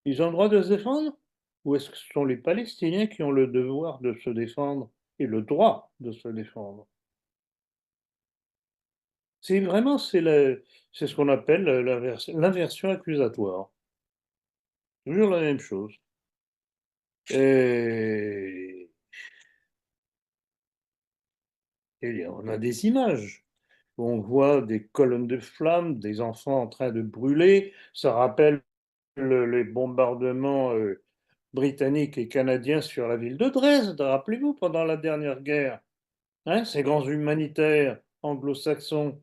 Ils ont le droit de se défendre? Ou est-ce que ce sont les Palestiniens qui ont le devoir de se défendre et le droit de se défendre? C'est vraiment, c'est ce qu'on appelle l'inversion accusatoire. Toujours la même chose. Et, et on a des images. On voit des colonnes de flammes, des enfants en train de brûler. Ça rappelle les bombardements britanniques et canadiens sur la ville de Dresde, rappelez-vous, pendant la dernière guerre. Hein, ces grands humanitaires anglo-saxons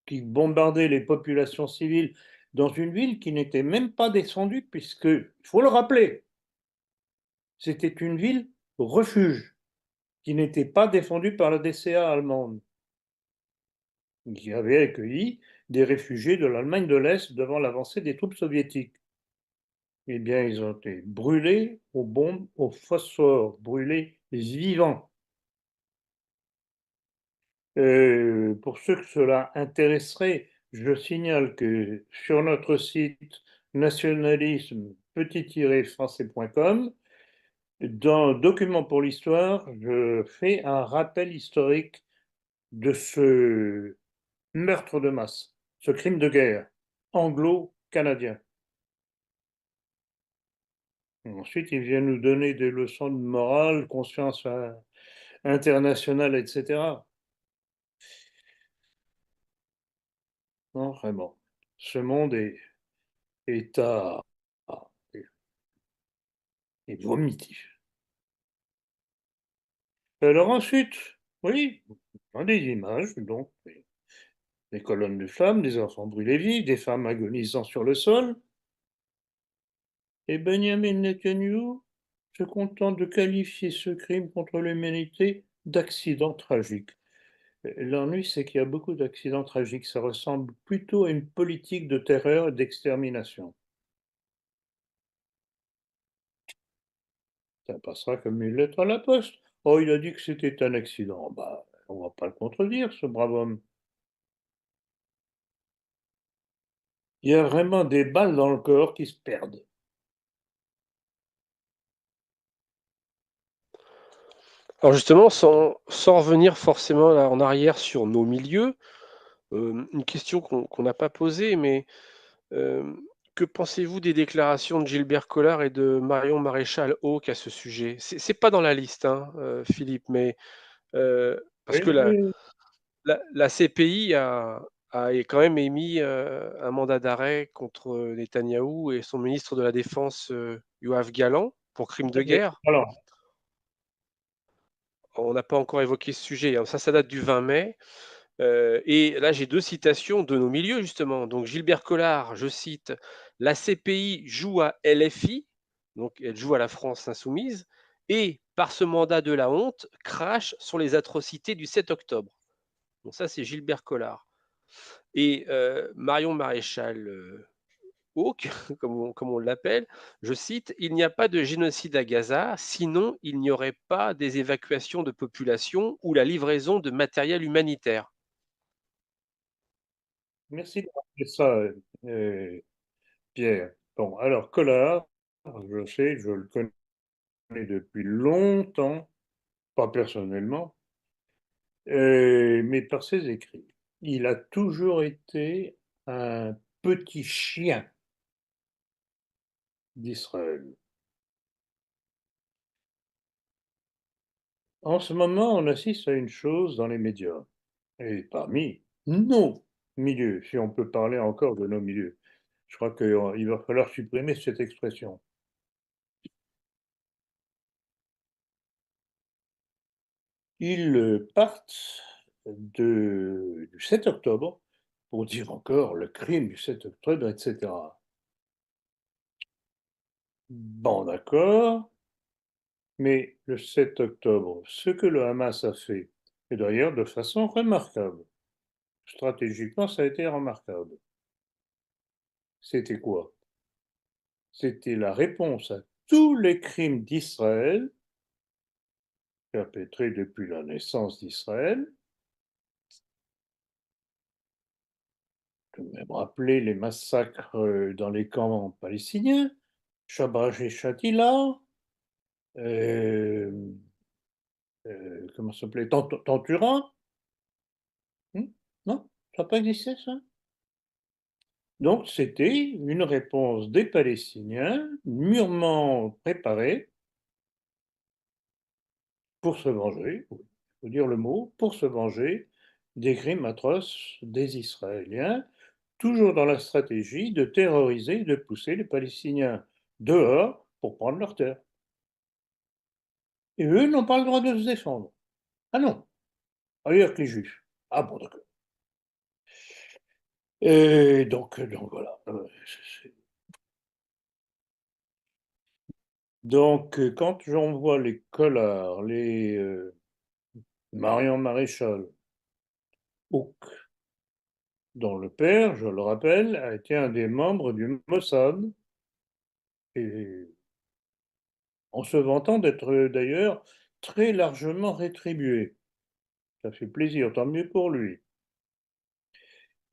qui bombardaient les populations civiles dans une ville qui n'était même pas descendue, puisque, il faut le rappeler, c'était une ville refuge qui n'était pas défendue par la DCA allemande, qui avait accueilli des réfugiés de l'Allemagne de l'Est devant l'avancée des troupes soviétiques. Eh bien, ils ont été brûlés aux bombes, au phosphore, brûlés vivants. Pour ceux que cela intéresserait, je signale que sur notre site nationalisme-français.com, dans Documents pour l'histoire, je fais un rappel historique de ce meurtre de masse, ce crime de guerre anglo-canadien. Ensuite, il vient nous donner des leçons de morale, conscience internationale, etc. Non, vraiment. Ce monde est est vomitif. Alors ensuite, oui, on a des images, donc des colonnes de flammes, des enfants brûlés vifs, des femmes agonisant sur le sol. Et Benjamin Netanyahu se contente de qualifier ce crime contre l'humanité d'accident tragique. L'ennui, c'est qu'il y a beaucoup d'accidents tragiques. Ça ressemble plutôt à une politique de terreur et d'extermination. Ça passera comme une lettre à la poste. Oh, il a dit que c'était un accident. Bah, on va pas le contredire, ce brave homme. Il y a vraiment des balles dans le corps qui se perdent. Alors justement, sans revenir forcément là, en arrière sur nos milieux, une question qu'on n'a pas posée, mais que pensez-vous des déclarations de Gilbert Collard et de Marion Maréchal Hawk à ce sujet? C'est pas dans la liste, hein, Philippe, mais parce Oui, que oui. la CPI a quand même émis un mandat d'arrêt contre Netanyahou et son ministre de la Défense, Yoav Gallant, pour crime de guerre. Alors, On n'a pas encore évoqué ce sujet, hein. Ça date du 20 mai. Et là, j'ai 2 citations de nos milieux, justement. Donc Gilbert Collard, je cite: «La CPI joue à LFI», donc elle joue à la France insoumise, «et par ce mandat de la honte, crache sur les atrocités du 7 octobre». Donc ça, c'est Gilbert Collard. Et Marion Maréchal, Hawk, comme on l'appelle, je cite: «Il n'y a pas de génocide à Gaza, sinon il n'y aurait pas des évacuations de population ou la livraison de matériel humanitaire». merci de rappeler ça, Pierre. Bon, alors, Collard, je sais, je le connais depuis longtemps, pas personnellement, mais par ses écrits. Il a toujours été un petit chien d'Israël. En ce moment, on assiste à une chose dans les médias, et parmi nos milieux, si on peut parler encore de nos milieux. Je crois qu'il va falloir supprimer cette expression. Ils partent du 7 octobre pour dire encore le crime du 7 octobre, etc. Bon, d'accord, mais le 7 octobre, ce que le Hamas a fait, et d'ailleurs de façon remarquable, stratégiquement, ça a été remarquable. C'était quoi? C'était la réponse à tous les crimes d'Israël, perpétrés depuis la naissance d'Israël. Je peux même rappeler les massacres dans les camps palestiniens, Chabraj et Shatila, euh, comment ça s'appelait, Tantura. Non, ça n'a pas existé ça. Donc c'était une réponse des Palestiniens mûrement préparée pour se venger, il faut dire le mot, pour se venger des crimes atroces des Israéliens, toujours dans la stratégie de terroriser et de pousser les Palestiniens dehors pour prendre leur terre. Et eux n'ont pas le droit de se défendre. Ah non, ailleurs que les Juifs. Ah bon, d'accord. Et donc voilà. Donc, quand j'en vois les Collards, les Marion Maréchal, Houck, dont le père, je le rappelle, a été un des membres du Mossad, et en se vantant d'être d'ailleurs très largement rétribué. Ça fait plaisir, tant mieux pour lui.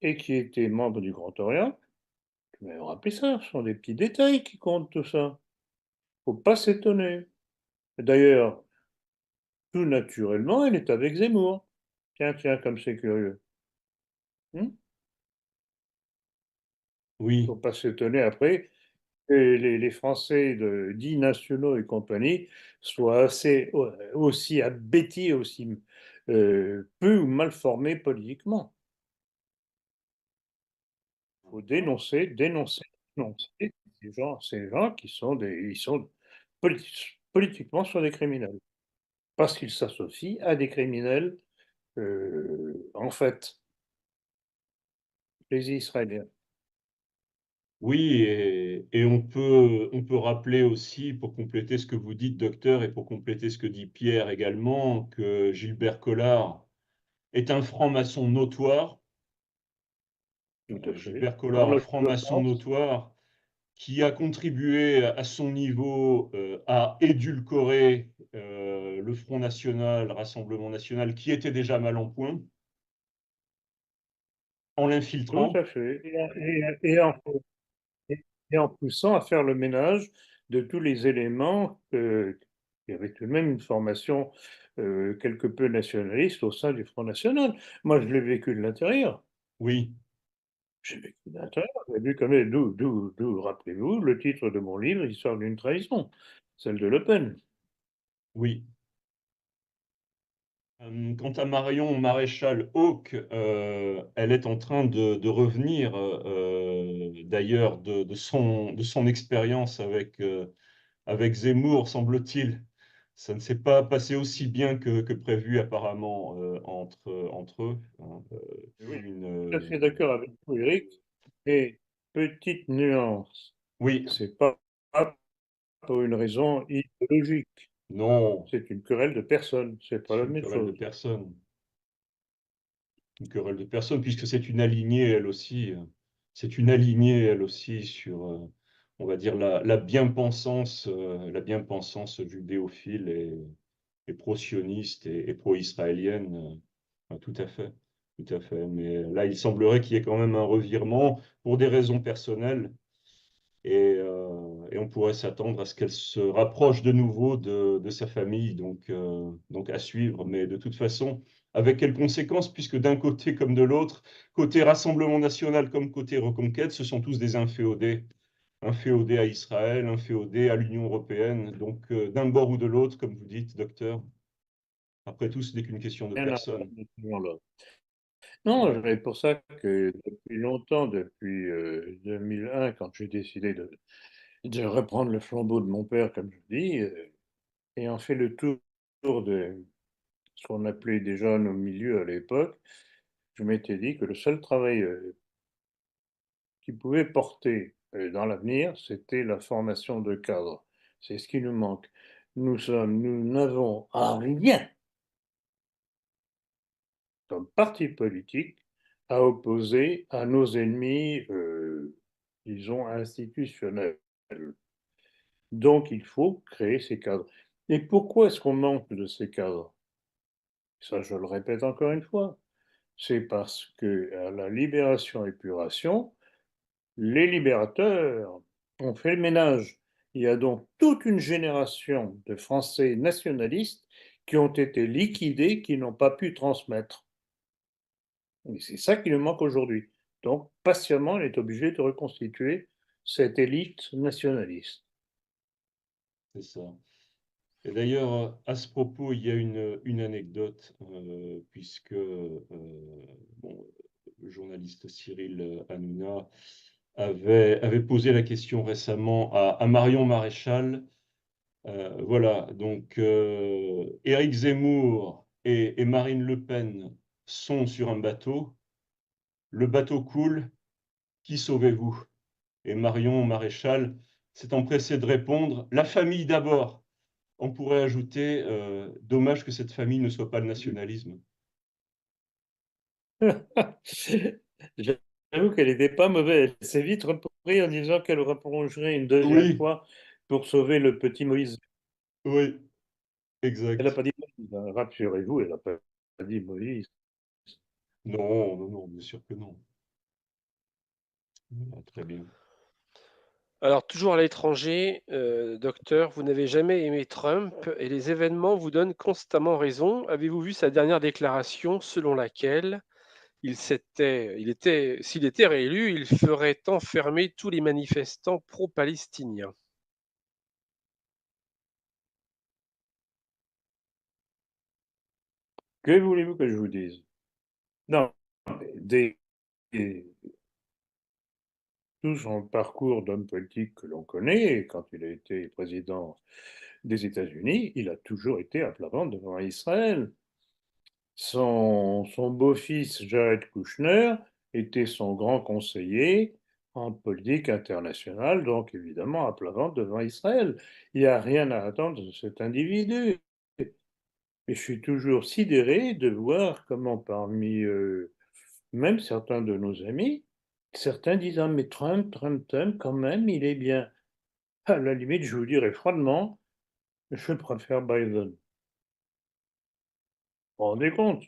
Et qui était membre du Grand Orient, je vais me rappeler ça, ce sont des petits détails qui comptent tout ça. Faut pas s'étonner. D'ailleurs, tout naturellement, elle est avec Zemmour. Tiens, tiens, comme c'est curieux. Hmm. Oui, Faut pas s'étonner après que les Français dits nationaux et compagnie soient assez aussi abétis, aussi peu ou mal formés politiquement. Il faut dénoncer, dénoncer, dénoncer ces gens qui sont ils sont politiquement sont des criminels. Parce qu'ils s'associent à des criminels, en fait, les Israéliens. oui, et on peut rappeler aussi, pour compléter ce que vous dites, docteur, et pour compléter ce que dit Pierre également, que Gilbert Collard est un franc-maçon notoire. Tout à fait. Gilbert En Collard, un franc-maçon l'occurrence, notoire qui a contribué à son niveau à édulcorer le Front National, le Rassemblement National, qui était déjà mal en point, en tout l'infiltrant. à fait. Et en poussant à faire le ménage de tous les éléments qui avaient tout de même une formation quelque peu nationaliste au sein du Front National. Moi, je l'ai vécu de l'intérieur. Oui, J'ai vécu de l'intérieur. J'ai vu comme d'où, rappelez-vous, le titre de mon livre, Histoire d'une trahison, celle de Le Pen. oui. Quant à Marion Maréchal Hauck, elle est en train de revenir, d'ailleurs, de son expérience avec Zemmour, semble-t-il. Ça ne s'est pas passé aussi bien que prévu, apparemment, entre eux, hein. Oui, Une, tout à fait d'accord avec vous, Eric. Et petite nuance, oui, c'est pas pour une raison idéologique. non, C'est une querelle de personnes. C'est pas c'est la une même querelle de chose. personnes. Une querelle de personnes, puisque c'est une alignée, elle aussi. C'est une alignée, elle aussi, sur, on va dire, la bien-pensance judéophile et pro-sioniste et pro-israélienne. Tout à fait, tout à fait. Mais là, il semblerait qu'il y ait quand même un revirement pour des raisons personnelles. Et on pourrait s'attendre à ce qu'elle se rapproche de nouveau de sa famille, donc à suivre. Mais de toute façon, avec quelles conséquences, puisque d'un côté comme de l'autre, côté Rassemblement national comme côté Reconquête, ce sont tous des inféodés. Inféodés à Israël, inféodés à l'Union européenne. Donc d'un bord ou de l'autre, comme vous dites, docteur, après tout, ce n'est qu'une question de Rien à voir personne. de ce genre-là. Non, Voilà. c'est pour ça que depuis longtemps, depuis 2001, quand j'ai décidé de reprendre le flambeau de mon père, comme je dis, ayant fait le tour de ce qu'on appelait déjà nos milieux à l'époque, je m'étais dit que le seul travail qui pouvait porter dans l'avenir, c'était la formation de cadres. C'est ce qui nous manque. Nous n'avons rien comme parti politique à opposer à nos ennemis, disons, institutionnels. Donc, il faut créer ces cadres. Et pourquoi est-ce qu'on manque de ces cadres? Ça, je le répète encore une fois. C'est parce que à la libération-épuration, les libérateurs ont fait le ménage. Il y a donc toute une génération de Français nationalistes qui ont été liquidés, qui n'ont pas pu transmettre. Et c'est ça qui nous manque aujourd'hui. Donc, patiemment, on est obligé de reconstituer cette élite nationaliste. C'est ça. Et d'ailleurs, à ce propos, il y a une anecdote, puisque bon, le journaliste Cyril Hanouna avait posé la question récemment à Marion Maréchal. Voilà, donc Éric Zemmour et Marine Le Pen sont sur un bateau. Le bateau coule. Qui sauvez-vous? Et Marion Maréchal s'est empressée de répondre, la famille d'abord. On pourrait ajouter, dommage que cette famille ne soit pas le nationalisme. J'avoue qu'elle n'était pas mauvaise. Elle s'est vite repris en disant qu'elle replongerait une deuxième Oui, fois pour sauver le petit Moïse. oui, Elle n'a exact. pas dit Moïse, hein. Rassurez-vous, elle n'a pas dit Moïse. Non, non, non, bien sûr que non. Ah, très bien. Alors, toujours à l'étranger, docteur, vous n'avez jamais aimé Trump et les événements vous donnent constamment raison. Avez-vous vu sa dernière déclaration selon laquelle s'il était réélu, il ferait enfermer tous les manifestants pro-palestiniens? Que voulez-vous que je vous dise? Non, dès tout son parcours d'homme politique que l'on connaît, quand il a été président des États-Unis, il a toujours été à plat ventre devant Israël. Son beau-fils, Jared Kushner, était son grand conseiller en politique internationale, donc évidemment à plat ventre devant Israël. Il n'y a rien à attendre de cet individu. Et je suis toujours sidéré de voir comment parmi même certains de nos amis, certains disent: «Ah mais Trump, quand même, il est bien». À la limite, je vous dirais froidement, je préfère Biden. Vous vous rendez compte?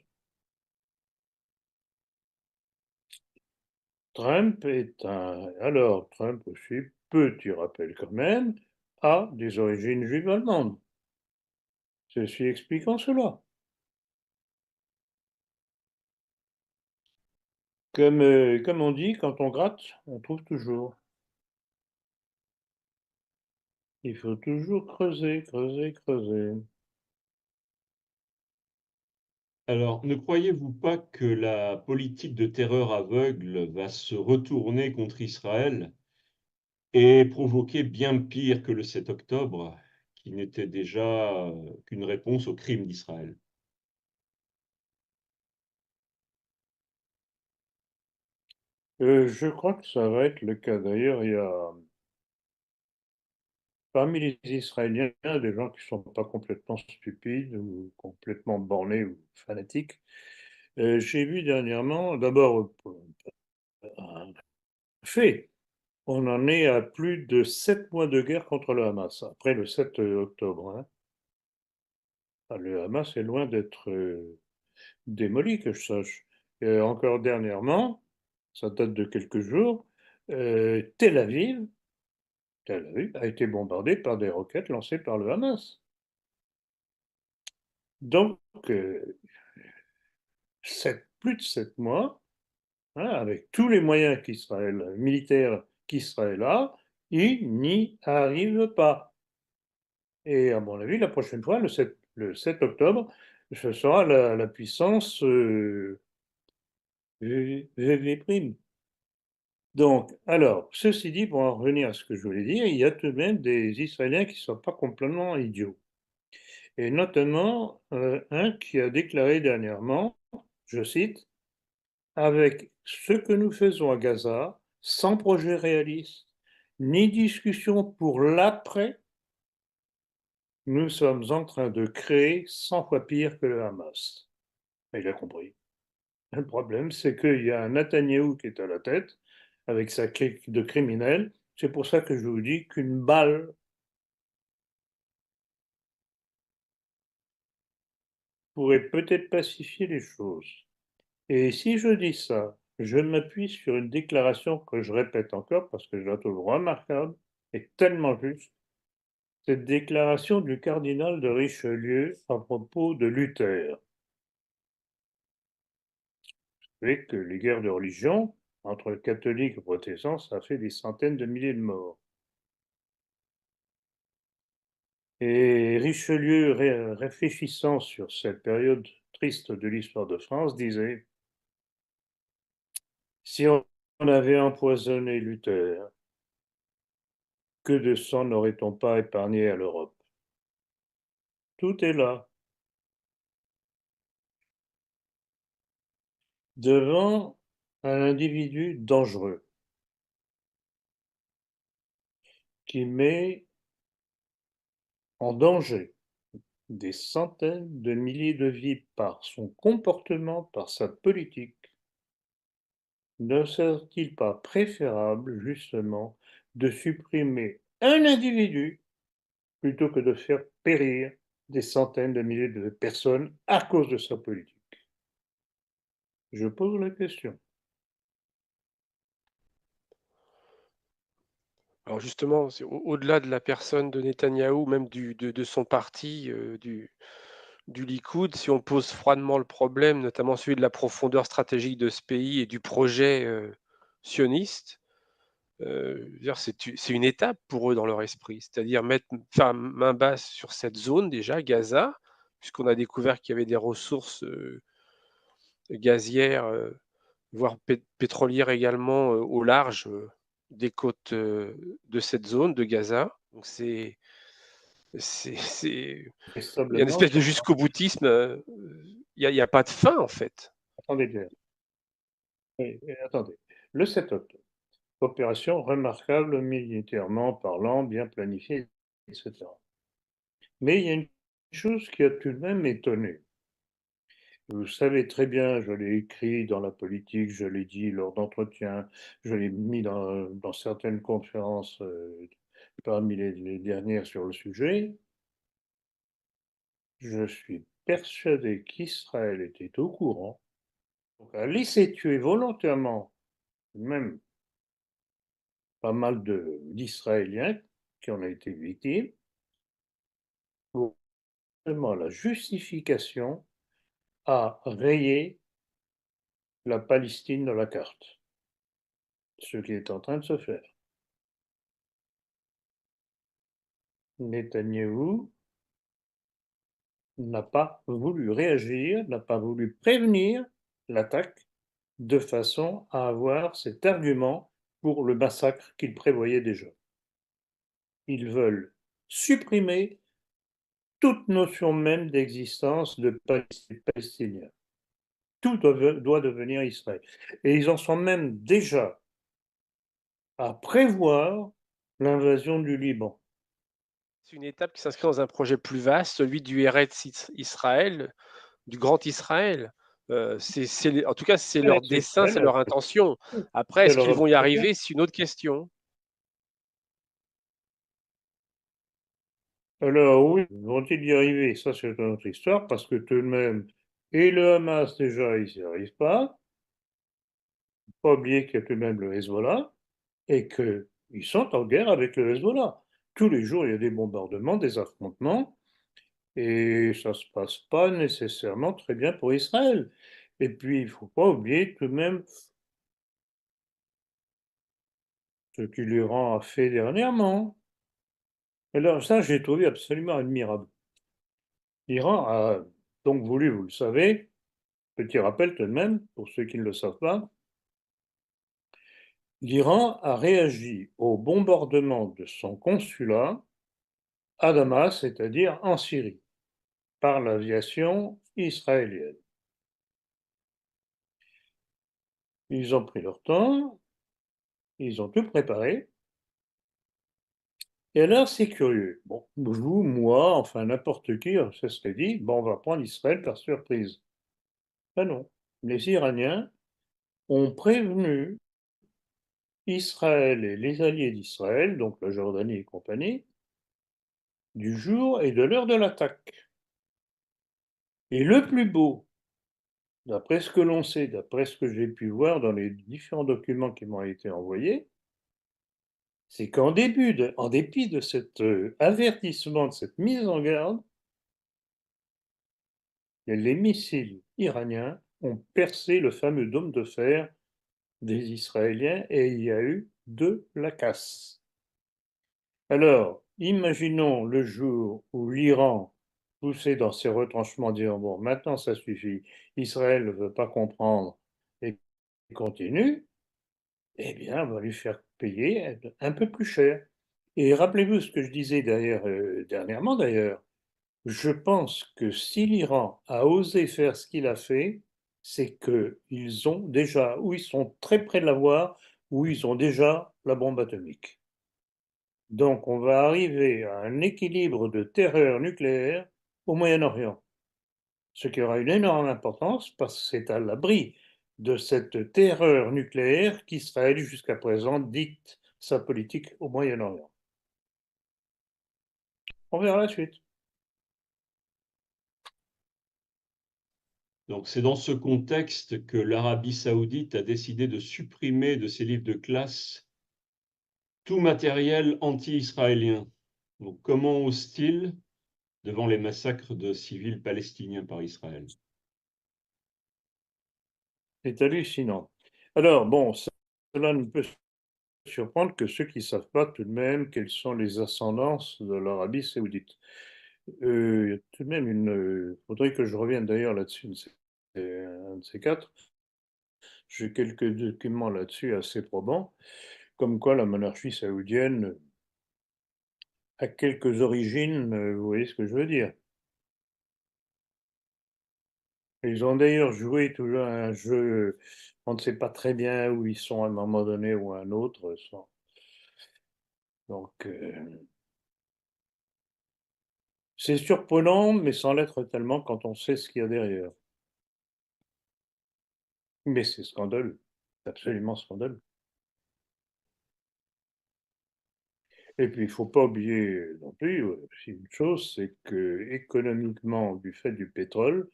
Trump aussi, petit rappel quand même, a des origines juives allemandes. Ceci expliquant cela. Comme on dit, quand on gratte, on trouve toujours. Il faut toujours creuser, creuser, creuser. Alors, ne croyez-vous pas que la politique de terreur aveugle va se retourner contre Israël et provoquer bien pire que le 7 octobre, qui n'était déjà qu'une réponse au crime d'Israël? Je crois que ça va être le cas. D'ailleurs, il y a parmi les Israéliens des gens qui ne sont pas complètement stupides ou complètement bornés ou fanatiques. J'ai vu dernièrement, d'abord, un fait, on en est à plus de 7 mois de guerre contre le Hamas, après le 7 octobre. Hein. Ah, le Hamas est loin d'être démoli, que je sache. Encore dernièrement, ça date de quelques jours, Tel Aviv a été bombardée par des roquettes lancées par le Hamas. Donc, plus de 7 mois, hein, avec tous les moyens militaires qu'Israël a, il n'y arrive pas. Et à mon avis, la prochaine fois, le 7 octobre, ce sera la puissance V'. Donc, alors, ceci dit, pour en revenir à ce que je voulais dire, il y a tout de même des Israéliens qui ne sont pas complètement idiots. Et notamment un qui a déclaré dernièrement, je cite, avec ce que nous faisons à Gaza, sans projet réaliste, ni discussion pour l'après, nous sommes en train de créer 100 fois pire que le Hamas. Et il a compris. Le problème, c'est qu'il y a un Netanyahou qui est à la tête, avec sa clique de criminels. C'est pour ça que je vous dis qu'une balle pourrait peut-être pacifier les choses. Et si je dis ça, je m'appuie sur une déclaration que je répète encore parce que je la trouve remarquable et tellement juste. Cette déclaration du cardinal de Richelieu à propos de Luther. Vous savez que les guerres de religion entre catholiques et protestants, ça a fait des centaines de milliers de morts. Et Richelieu, réfléchissant sur cette période triste de l'histoire de France, disait: si on avait empoisonné Luther, que de sang n'aurait-on pas épargné à l'Europe? Tout est là. Devant un individu dangereux qui met en danger des centaines de milliers de vies par son comportement, par sa politique, ne serait-il pas préférable justement de supprimer un individu plutôt que de faire périr des centaines de milliers de personnes à cause de sa politique? Je pose la question. Alors justement, c'est au-delà de la personne de Netanyahou, même de son parti, du Likoud, si on pose froidement le problème, notamment celui de la profondeur stratégique de ce pays et du projet sioniste, c'est une étape pour eux dans leur esprit, c'est-à-dire faire main basse sur cette zone déjà, Gaza, puisqu'on a découvert qu'il y avait des ressources gazières, voire pétrolières également au large des côtes de cette zone de Gaza. Donc il y a une Stablement, espèce de jusqu'au boutisme. Il y a pas de fin en fait. attendez bien. Attendez. Le 7 octobre, opération remarquable militairement parlant, bien planifiée, etc. Mais il y a une chose qui a tout de même étonné. Vous savez très bien, je l'ai écrit dans la politique, je l'ai dit lors d'entretiens, je l'ai mis dans certaines conférences parmi les dernières sur le sujet. Je suis persuadé qu'Israël était au courant, donc a laissé tuer volontairement même pas mal d'Israéliens qui en ont été victimes, pour seulement la justification à rayer la Palestine de la carte, ce qui est en train de se faire. Netanyahou n'a pas voulu réagir, n'a pas voulu prévenir l'attaque de façon à avoir cet argument pour le massacre qu'il prévoyait déjà. Ils veulent supprimer toute notion même d'existence de Palestiniens. Tout doit devenir Israël. Et ils en sont même déjà à prévoir l'invasion du Liban. C'est une étape qui s'inscrit dans un projet plus vaste, celui du Eretz Israël, du Grand Israël. En tout cas, c'est leur dessein, c'est leur intention. Après, est-ce qu'ils vont y arriver? C'est une autre question. Alors oui, vont-ils y arriver? Ça, c'est une autre histoire, parce que tout de même, et le Hamas, déjà, ils n'y arrivent pas. Il ne faut pas oublier qu'il y a tout de même le Hezbollah, et qu'ils sont en guerre avec le Hezbollah. Tous les jours, il y a des bombardements, des affrontements, et ça ne se passe pas nécessairement très bien pour Israël. Et puis, il ne faut pas oublier tout de même ce que l'Iran a fait dernièrement. Alors ça, j'ai trouvé absolument admirable. L'Iran a donc voulu, vous le savez, petit rappel tout de même, pour ceux qui ne le savent pas, l'Iran a réagi au bombardement de son consulat à Damas, c'est-à-dire en Syrie, par l'aviation israélienne. Ils ont pris leur temps, ils ont tout préparé. Et alors, c'est curieux. Bon, vous, moi, enfin n'importe qui, ça serait dit, bon, on va prendre Israël par surprise. Ben non. Les Iraniens ont prévenu Israël et les alliés d'Israël, donc la Jordanie et compagnie, du jour et de l'heure de l'attaque. Et le plus beau, d'après ce que l'on sait, d'après ce que j'ai pu voir dans les différents documents qui m'ont été envoyés, c'est qu'en dépit de cet avertissement, de cette mise en garde, les missiles iraniens ont percé le fameux dôme de fer des Israéliens et il y a eu de la casse. Alors, imaginons le jour où l'Iran, poussé dans ses retranchements, dit bon, maintenant ça suffit, Israël ne veut pas comprendre et continue, eh bien, on va lui faire payer un peu plus cher. Et rappelez-vous ce que je disais dernièrement d'ailleurs, je pense que si l'Iran a osé faire ce qu'il a fait, c'est qu'ils ont déjà, ou ils sont très près de l'avoir, ou ils ont déjà la bombe atomique. Donc on va arriver à un équilibre de terreur nucléaire au Moyen-Orient, ce qui aura une énorme importance parce que c'est à l'abri de cette terreur nucléaire qu'Israël jusqu'à présent dicte sa politique au Moyen-Orient. On verra la suite. Donc c'est dans ce contexte que l'Arabie saoudite a décidé de supprimer de ses livres de classe tout matériel anti-israélien. Donc comment ose-t-il devant les massacres de civils palestiniens par Israël? C'est hallucinant. Alors, bon, cela ne peut surprendre que ceux qui ne savent pas tout de même quelles sont les ascendances de l'Arabie saoudite. Il y a tout de même faudrait que je revienne d'ailleurs là-dessus, c'est un de ces quatre. J'ai quelques documents là-dessus assez probants, comme quoi la monarchie saoudienne a quelques origines, vous voyez ce que je veux dire. Ils ont d'ailleurs joué toujours un jeu, on ne sait pas très bien où ils sont à un moment donné ou à un autre. Donc, C'est surprenant, mais sans l'être tellement quand on sait ce qu'il y a derrière. Mais c'est scandaleux, absolument scandaleux. Et puis, il ne faut pas oublier non plus aussi une chose, c'est que économiquement, du fait du pétrole,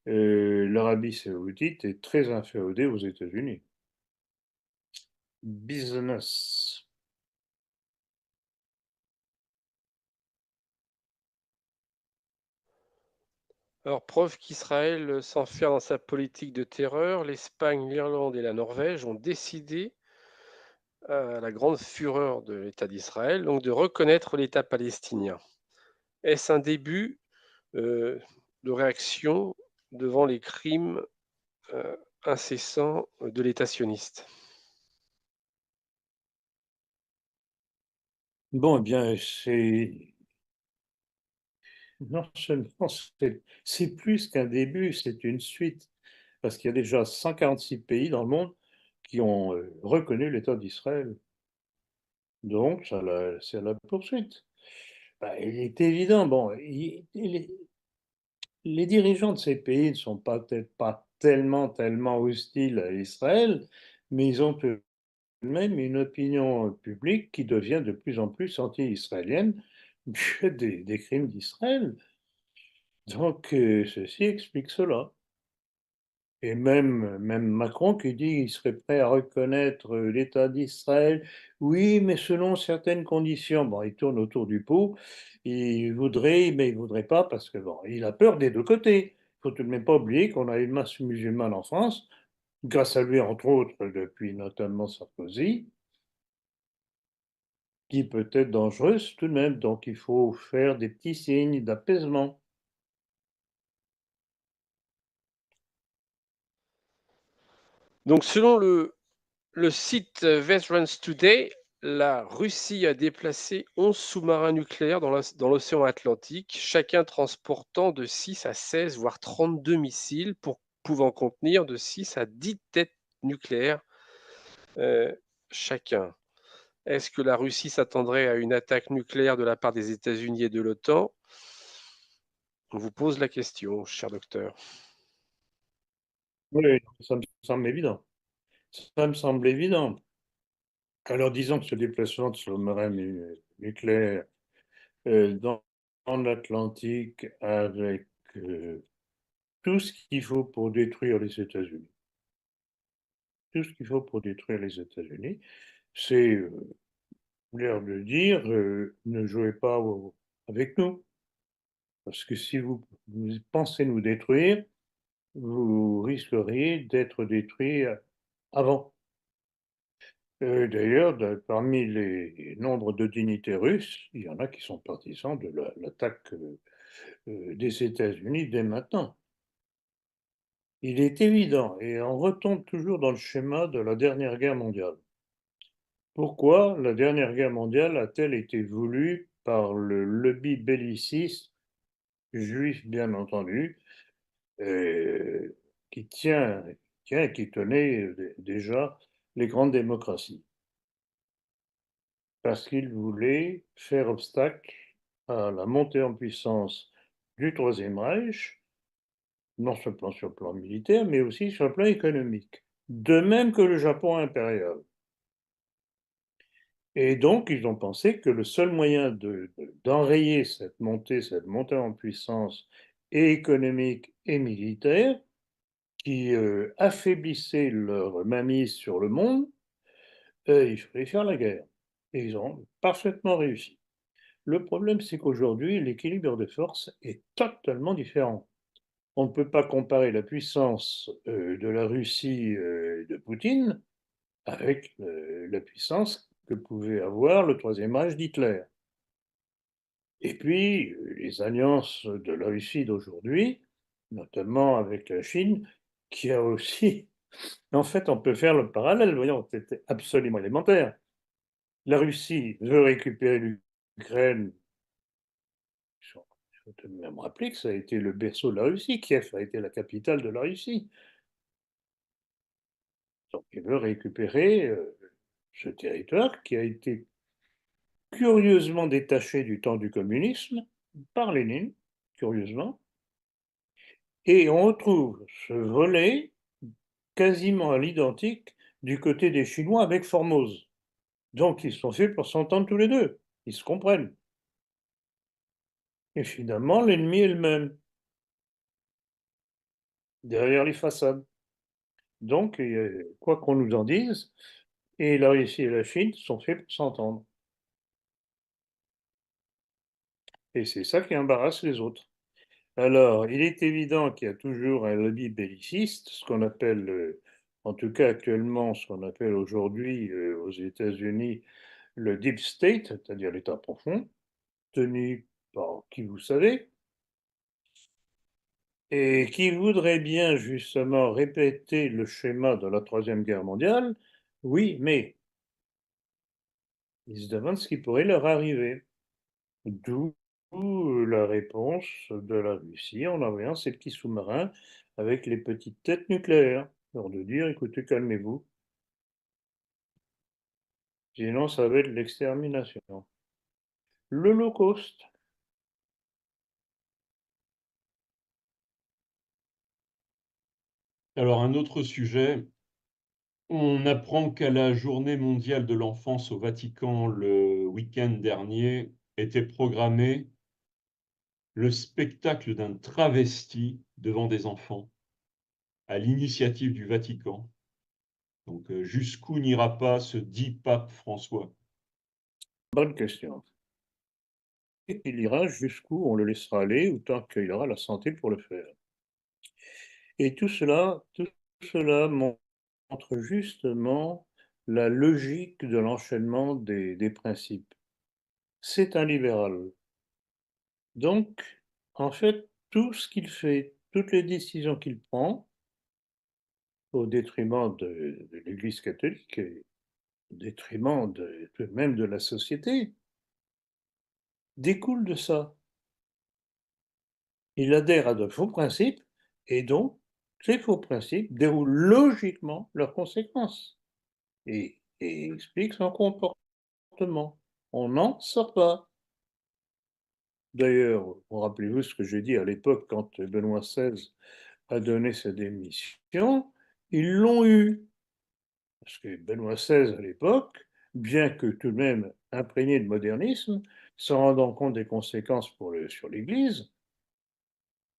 l'Arabie saoudite est très inféodée aux États-Unis. Business. Alors, preuve qu'Israël s'enferme dans sa politique de terreur, l'Espagne, l'Irlande et la Norvège ont décidé, à la grande fureur de l'État d'Israël, donc de reconnaître l'État palestinien. Est-ce un début de réaction devant les crimes incessants de l'État sioniste? Bon, eh bien, non seulement c'est plus qu'un début, c'est une suite, parce qu'il y a déjà 146 pays dans le monde qui ont reconnu l'État d'Israël. Donc, c'est la poursuite. Bah, il est évident, bon, les dirigeants de ces pays ne sont peut-être pas tellement hostiles à Israël, mais ils ont tout de même une opinion publique qui devient de plus en plus anti-israélienne du fait des crimes d'Israël. Donc, ceci explique cela. Et même Macron qui dit qu'il serait prêt à reconnaître l'État d'Israël, oui, mais selon certaines conditions. Bon, il tourne autour du pot. Il voudrait, mais il ne voudrait pas parce que bon, il a peur des deux côtés. Il faut tout de même pas oublier qu'on a une masse musulmane en France, grâce à lui, entre autres, depuis notamment Sarkozy, qui peut être dangereuse tout de même. Donc, il faut faire des petits signes d'apaisement. Donc, selon le site Veterans Today, la Russie a déplacé 11 sous-marins nucléaires dans l'océan Atlantique, chacun transportant de 6 à 16, voire 32 missiles, pouvant contenir de 6 à 10 têtes nucléaires euh, chacun. Est-ce que la Russie s'attendrait à une attaque nucléaire de la part des États-Unis et de l'OTAN? On vous pose la question, cher docteur. Oui, ça me semble évident. Ça me semble évident. Alors, disons que ce déplacement de sous-marins nucléaires dans l'Atlantique avec tout ce qu'il faut pour détruire les États-Unis. Tout ce qu'il faut pour détruire les États-Unis, c'est l'air de dire ne jouez pas avec nous. Parce que si vous pensez nous détruire, vous risqueriez d'être détruits avant. D'ailleurs, parmi les nombres de dignitaires russes, il y en a qui sont partisans de l'attaque des États-Unis dès maintenant. Il est évident, et on retombe toujours dans le schéma de la dernière guerre mondiale. Pourquoi la dernière guerre mondiale a-t-elle été voulue par le lobby belliciste, juif bien entendu, euh, qui tient et qui tenait déjà les grandes démocraties? Parce qu'il voulait faire obstacle à la montée en puissance du Troisième Reich, non seulement sur le plan militaire, mais aussi sur le plan économique. De même que le Japon impérial. Et donc, ils ont pensé que le seul moyen d'enrayer cette montée en puissance et économique et militaire, qui affaiblissait leur mainmise sur le monde, il fallait faire la guerre. Et ils ont parfaitement réussi. Le problème, c'est qu'aujourd'hui, l'équilibre de force est totalement différent. On ne peut pas comparer la puissance de la Russie de Poutine avec la puissance que pouvait avoir le Troisième Reich d'Hitler. Et puis, les alliances de la Russie d'aujourd'hui, notamment avec la Chine, qui a aussi... En fait, on peut faire le parallèle, voyons, c'est absolument élémentaire. La Russie veut récupérer l'Ukraine. Il faut tout de même rappeler que ça a été le berceau de la Russie. Kiev a été la capitale de la Russie. Donc, il veut récupérer ce territoire qui a été curieusement détaché du temps du communisme, par Lénine, curieusement, et on retrouve ce volet quasiment à l'identique du côté des Chinois avec Formose. Donc ils sont faits pour s'entendre tous les deux, ils se comprennent. Et finalement, l'ennemi est le même, derrière les façades. Donc, quoi qu'on nous en dise, et la Russie et la Chine sont faits pour s'entendre. Et c'est ça qui embarrasse les autres. Alors, il est évident qu'il y a toujours un lobby belliciste, ce qu'on appelle, en tout cas actuellement, ce qu'on appelle aujourd'hui aux États-Unis le deep state, c'est-à-dire l'État profond, tenu par qui vous savez, et qui voudrait bien justement répéter le schéma de la Troisième Guerre mondiale. Oui, mais ils se demandent ce qui pourrait leur arriver. D'où la réponse de la Russie en envoyant ces petits sous-marins avec les petites têtes nucléaires. Alors de dire, écoutez, calmez-vous, sinon ça va être l'extermination. L'Holocauste. Alors, un autre sujet, on apprend qu'à la Journée mondiale de l'enfance au Vatican le week-end dernier était programmé le spectacle d'un travesti devant des enfants à l'initiative du Vatican. Donc, jusqu'où n'ira pas ce dit pape François? Bonne question. Il ira jusqu'où on le laissera aller, ou tant qu'il aura la santé pour le faire. Et tout cela montre justement la logique de l'enchaînement des principes. C'est un libéral. Donc, en fait, tout ce qu'il fait, toutes les décisions qu'il prend, au détriment de l'Église catholique et au détriment même de la société, découlent de ça. Il adhère à de faux principes et donc ces faux principes déroulent logiquement leurs conséquences et expliquent son comportement. On n'en sort pas. D'ailleurs, rappelez-vous ce que j'ai dit à l'époque quand Benoît XVI a donné sa démission, ils l'ont eu. Parce que Benoît XVI, à l'époque, bien que tout de même imprégné de modernisme, s'en rendant compte des conséquences sur l'Église,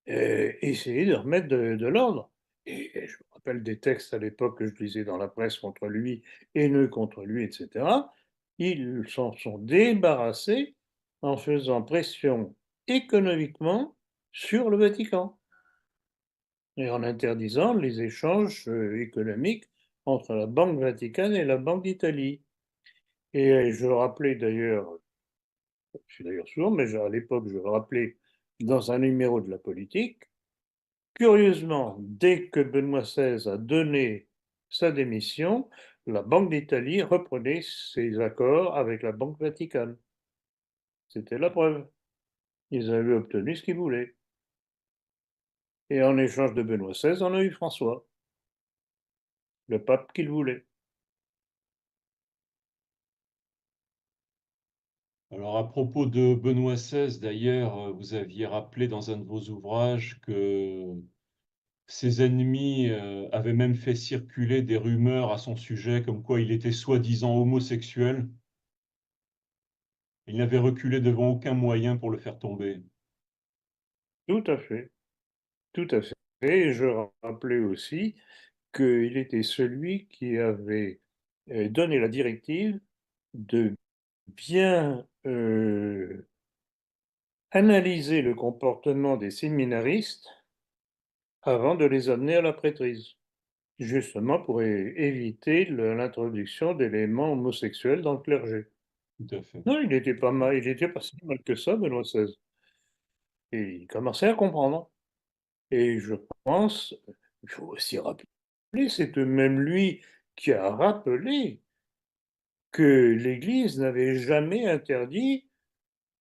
essayait de remettre de l'ordre. Et je me rappelle des textes à l'époque que je lisais dans la presse contre lui, haineux contre lui, etc. Ils s'en sont débarrassés en faisant pression économiquement sur le Vatican et en interdisant les échanges économiques entre la Banque Vaticane et la Banque d'Italie. Et je le rappelais d'ailleurs, je suis d'ailleurs souvent, mais à l'époque, je le rappelais dans un numéro de la politique. Curieusement, dès que Benoît XVI a donné sa démission, la Banque d'Italie reprenait ses accords avec la Banque Vaticane. C'était la preuve. Ils avaient obtenu ce qu'ils voulaient. Et en échange de Benoît XVI, on a eu François, le pape qu'il voulait. Alors, à propos de Benoît XVI, d'ailleurs, vous aviez rappelé dans un de vos ouvrages que ses ennemis avaient même fait circuler des rumeurs à son sujet, comme quoi il était soi-disant homosexuel. Il n'avait reculé devant aucun moyen pour le faire tomber. Tout à fait, tout à fait. Et je rappelais aussi qu'il était celui qui avait donné la directive de bien analyser le comportement des séminaristes avant de les amener à la prêtrise, justement pour éviter l'introduction d'éléments homosexuels dans le clergé. Tout à fait. Non, il n'était pas mal, il n'était pas si mal que ça, Benoît XVI. Et il commençait à comprendre. Et je pense, il faut aussi rappeler, c'est même lui qui a rappelé que l'Église n'avait jamais interdit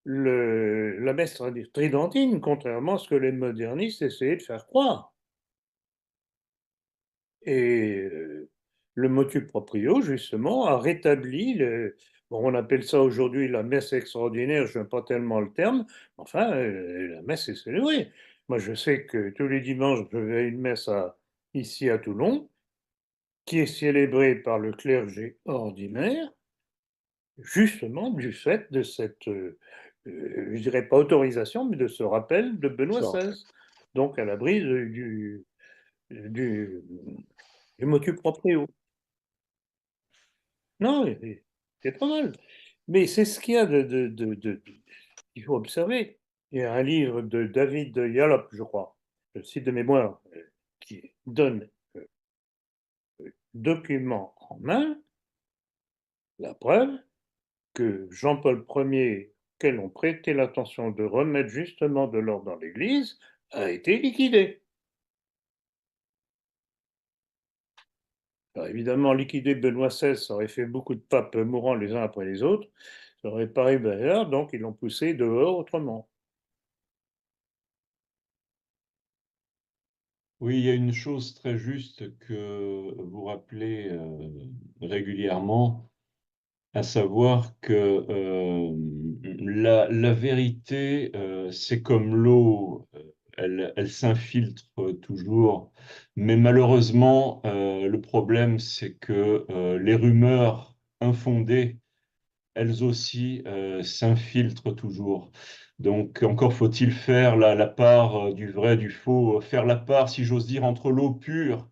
la messe tridentine, contrairement à ce que les modernistes essayaient de faire croire. Et le motu proprio, justement, a rétabli Bon, on appelle ça aujourd'hui la messe extraordinaire, je n'aime pas tellement le terme, enfin, la messe est célébrée. Moi, je sais que tous les dimanches, je vais à une messe ici à Toulon, qui est célébrée par le clergé ordinaire, justement du fait de cette, je dirais pas autorisation, mais de ce rappel de Benoît XVI. Donc, à l'abri du motu proprio. Non, c'est pas mal. Mais c'est ce qu'il y a qu'il faut observer. Il y a un livre de David Yallop, je crois, je cite de mémoire, qui donne document en main la preuve que Jean-Paul Ier, auquel on prêtait l'attention de remettre justement de l'ordre dans l'Église, a été liquidé. Alors évidemment, liquider Benoît XVI, ça aurait fait beaucoup de papes mourants les uns après les autres, ça aurait paru d'ailleurs, donc ils l'ont poussé dehors autrement. Oui, il y a une chose très juste que vous rappelez régulièrement, à savoir que la vérité, c'est comme l'eau, elle s'infiltre toujours, mais malheureusement, le problème, c'est que les rumeurs infondées, elles aussi, s'infiltrent toujours. Donc, encore faut-il faire la part du vrai, du faux, faire la part, si j'ose dire, entre l'eau pure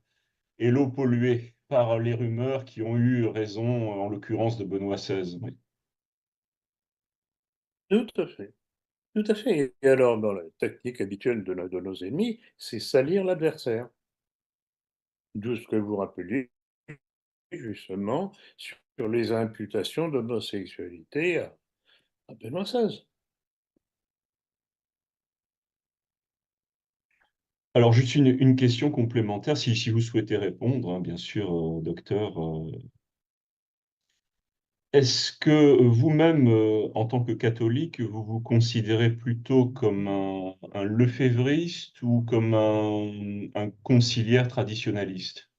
et l'eau polluée par les rumeurs qui ont eu raison, en l'occurrence de Benoît XVI. Oui. Tout à fait. Tout à fait. Et alors, dans la tactique habituelle de nos ennemis, c'est salir l'adversaire. D'où ce que vous rappeliez justement sur les imputations d'homosexualité à Benoît XVI. Alors, juste une question complémentaire, si vous souhaitez répondre, hein, bien sûr, docteur. Est-ce que vous-même, en tant que catholique, vous vous considérez plutôt comme un lefévriste ou comme un conciliaire traditionnaliste?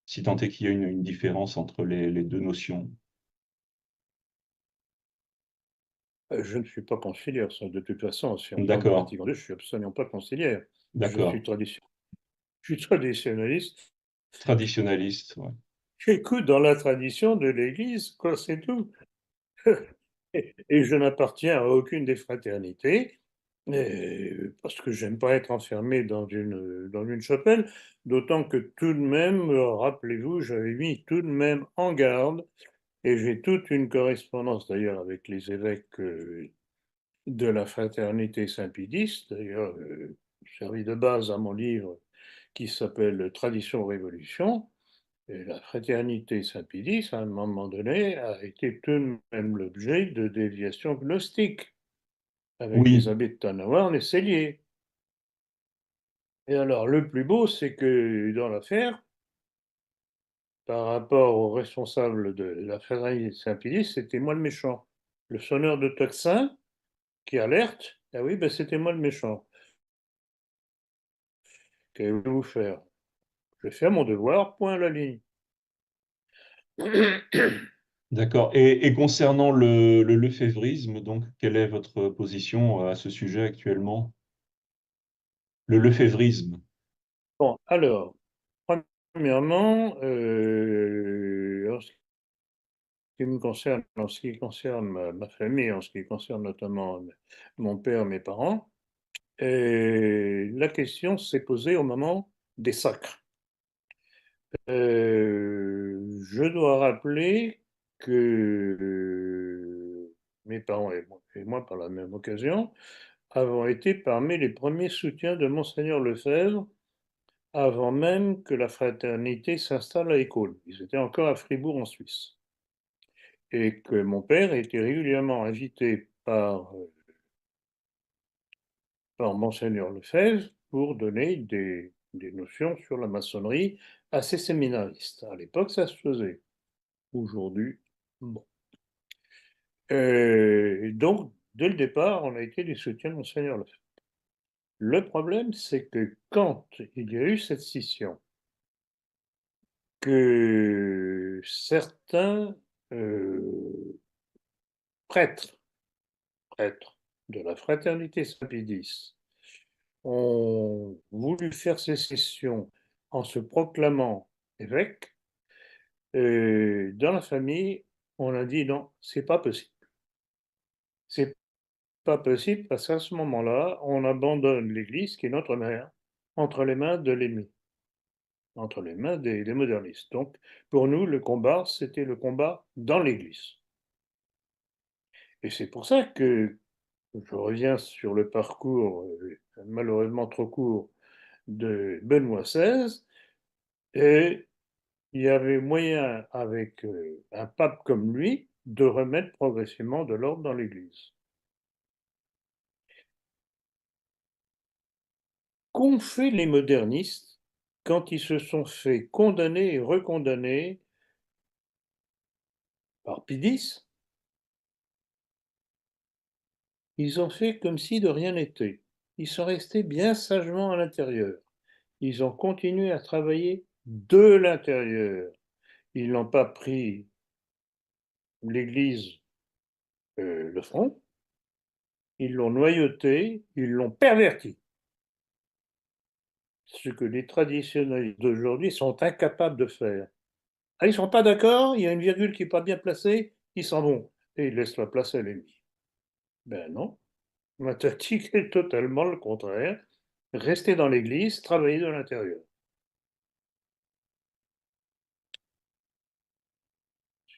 Si tant est qu'il y a une différence entre les deux notions. Je ne suis pas conciliaire, ça, de toute façon, si en tant que D'accord, pratiquant Dieu, je suis absolument pas conciliaire. Je suis, d'accord. je suis traditionnaliste. Traditionnaliste, ouais. J'écoute dans la tradition de l'Église, quoi, c'est tout. Et je n'appartiens à aucune des fraternités, parce que j'aime pas être enfermé dans une chapelle, d'autant que tout de même, rappelez-vous, j'avais mis tout de même en garde, et j'ai toute une correspondance d'ailleurs avec les évêques de la fraternité Saint-Pédis, d'ailleurs servi de base à mon livre qui s'appelle Tradition-Révolution. Et la fraternité Saint-Pédis, à un moment donné, a été tout de même l'objet de déviations gnostiques avec les Oui, abbés de Tannauarn et Sellier. Et alors, le plus beau, c'est que dans l'affaire, par rapport au responsable de la fraternité Saint-Pédis, c'était moi le méchant. Le sonneur de tocsin qui alerte, ah oui, ben c'était moi le méchant. Qu'allez-vous faire? Je vais faire mon devoir, point à la ligne. d'accord. Et concernant le lefévrisme, donc, quelle est votre position à ce sujet actuellement? Le lefévrisme. Bon, alors, premièrement, en ce qui concerne ma famille, en ce qui concerne notamment mon père, mes parents, la question s'est posée au moment des sacres. Je dois rappeler que mes parents et moi, par la même occasion, avons été parmi les premiers soutiens de Monseigneur Lefebvre avant même que la fraternité s'installe à École. Ils étaient encore à Fribourg en Suisse. Et que mon père était régulièrement invité par Monseigneur Lefebvre pour donner des notions sur la maçonnerie à ses séminaristes. À l'époque, ça se faisait. Aujourd'hui, bon. Donc, dès le départ, on a été des soutiens de Monseigneur Lefebvre. Le problème, c'est que quand il y a eu cette scission, que certains prêtres de la fraternité Sapidis ont voulu faire sécession en se proclamant évêque, dans la famille, on a dit non, c'est pas possible. C'est pas possible parce qu'à ce moment-là, on abandonne l'Église, qui est notre mère, entre les mains de l'ennemi, entre les mains des modernistes. Donc, pour nous, le combat, c'était le combat dans l'Église. Et c'est pour ça que je reviens sur le parcours, malheureusement trop court, de Benoît XVI, et il y avait moyen, avec un pape comme lui, de remettre progressivement de l'ordre dans l'Église. Qu'ont fait les modernistes quand ils se sont fait condamner et recondamner par Pidis? Ils ont fait comme si de rien n'était. Ils sont restés bien sagement à l'intérieur. Ils ont continué à travailler de l'intérieur. Ils n'ont pas pris l'Église le front, ils l'ont noyauté, ils l'ont perverti. Ce que les traditionnalistes d'aujourd'hui sont incapables de faire. Ah, ils ne sont pas d'accord, il y a une virgule qui n'est pas bien placée, ils s'en vont et ils laissent la place à l'ennemi. Ben non, ma tactique est totalement le contraire. Rester dans l'Église, travailler de l'intérieur.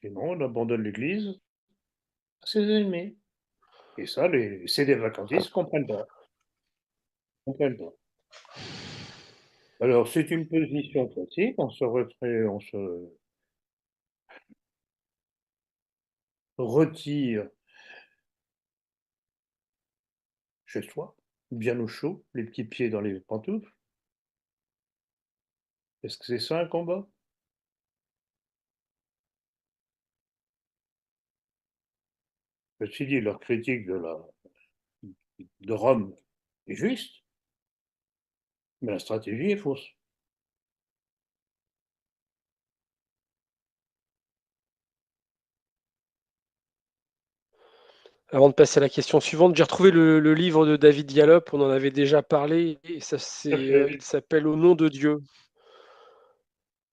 Sinon, on abandonne l'Église à ses ennemis. Et ça, c'est des vacantistes ne comprennent pas. Comprennent pas. Alors, c'est une position classique, on se retire chez soi, bien au chaud, les petits pieds dans les pantoufles. Est-ce que c'est ça un combat? Ceci dit, leur critique de Rome est juste, mais la stratégie est fausse. Avant de passer à la question suivante, j'ai retrouvé le livre de David Dialop, on en avait déjà parlé, et ça il s'appelle Au nom de Dieu.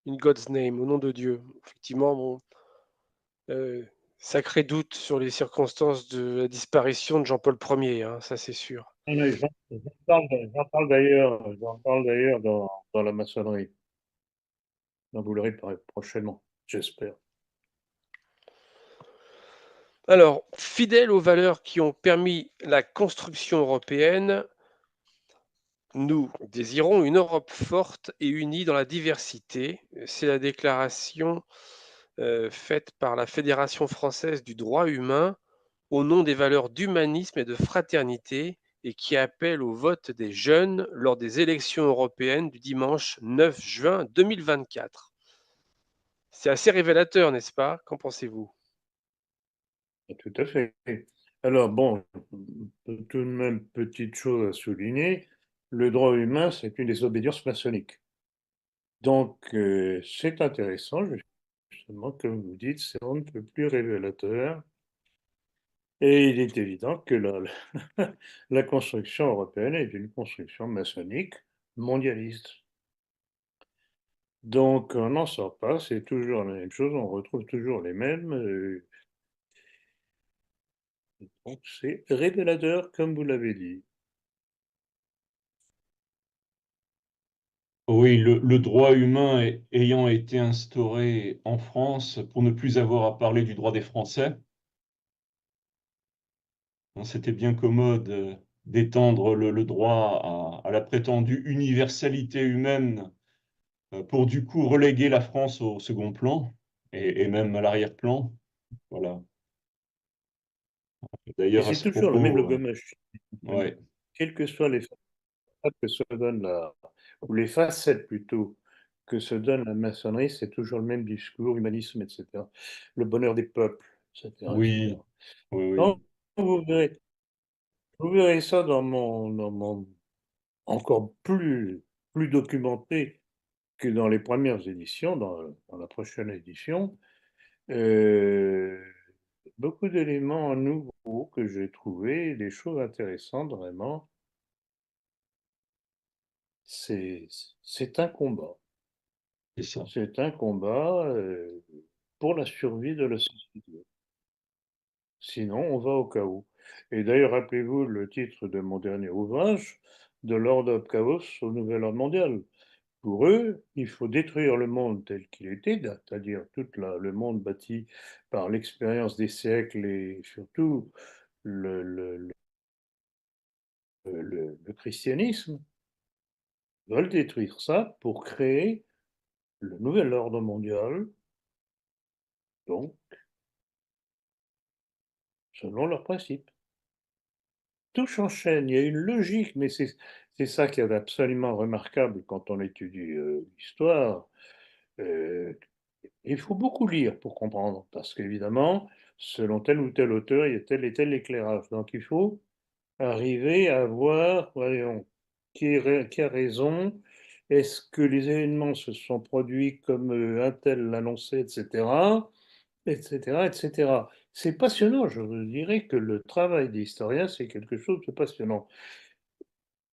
In God's Name, au nom de Dieu. Effectivement, bon, sacré doute sur les circonstances de la disparition de Jean-Paul Ier, hein, ça c'est sûr. J'en parle d'ailleurs dans la maçonnerie. Donc vous l'aurez prochainement, j'espère. Alors, fidèles aux valeurs qui ont permis la construction européenne, nous désirons une Europe forte et unie dans la diversité. C'est la déclaration faite par la Fédération française du droit humain au nom des valeurs d'humanisme et de fraternité et qui appelle au vote des jeunes lors des élections européennes du dimanche 9 juin 2024. C'est assez révélateur, n'est-ce pas? Qu'en pensez-vous? Tout à fait. Alors bon, tout de même, petite chose à souligner, le droit humain, c'est une des obédiences maçonniques. Donc c'est intéressant, justement, comme vous dites, c'est un peu plus révélateur. Et il est évident que la construction européenne est une construction maçonnique mondialiste. Donc on n'en sort pas, c'est toujours la même chose, on retrouve toujours les mêmes. Donc c'est révélateur, comme vous l'avez dit. Oui, le droit humain ayant été instauré en France pour ne plus avoir à parler du droit des Français, hein, c'était bien commode d'étendre le droit à la prétendue universalité humaine pour du coup reléguer la France au second plan et même à l'arrière-plan. Voilà. Et D'ailleurs, à c'est ce toujours le même propos, logomèche. ouais. Quelles que soient les facettes que se donne ou les facettes plutôt, que se donne la maçonnerie, c'est toujours le même discours, humanisme, etc. Le bonheur des peuples, etc., etc. Oui, oui, Donc, oui. vous verrez ça dans mon encore plus documenté que dans les premières éditions, dans la prochaine édition. Euh, beaucoup d'éléments nouveaux que j'ai trouvés, des choses intéressantes vraiment. C'est un combat. C'est ça. C'est un combat pour la survie de la société. Sinon, on va au chaos. Et d'ailleurs, rappelez-vous le titre de mon dernier ouvrage, De l'ordre of chaos au nouvel ordre mondial. Pour eux, il faut détruire le monde tel qu'il était, c'est-à-dire tout le monde bâti par l'expérience des siècles et surtout le, le- le christianisme. Ils veulent détruire ça pour créer le nouvel ordre mondial, donc selon leurs principes. Tout s'enchaîne, il y a une logique, mais c'est ça qui est absolument remarquable quand on étudie l'histoire. Euh, il faut beaucoup lire pour comprendre, parce qu'évidemment, selon tel ou tel auteur, il y a tel et tel éclairage. Donc il faut arriver à voir, voyons, qui a raison, est-ce que les événements se sont produits comme un tel l'annonçait, etc., etc., etc. C'est passionnant, je vous dirais que le travail des historiens, c'est quelque chose de passionnant,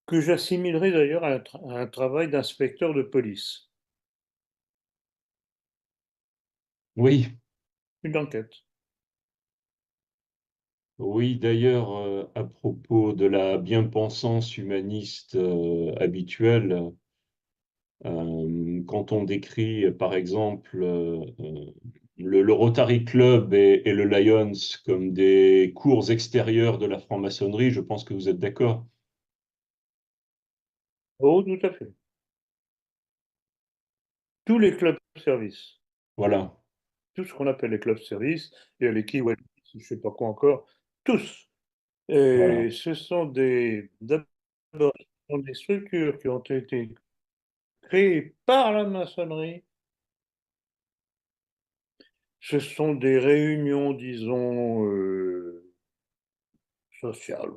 que j'assimilerais d'ailleurs à un travail d'inspecteur de police, Oui, une enquête. oui, d'ailleurs, à propos de la bien-pensance humaniste habituelle, quand on décrit, par exemple, le Rotary Club et le Lions comme des cours extérieurs de la franc-maçonnerie, je pense que vous êtes d'accord. Oh, tout à fait. Tous les clubs services, Voilà, tout ce qu'on appelle les clubs services, et les Kiwanis, je ne sais pas quoi encore, tous. voilà. Et ce sont d'abord, ce sont des structures qui ont été créées par la maçonnerie. Ce sont des réunions, disons, sociales.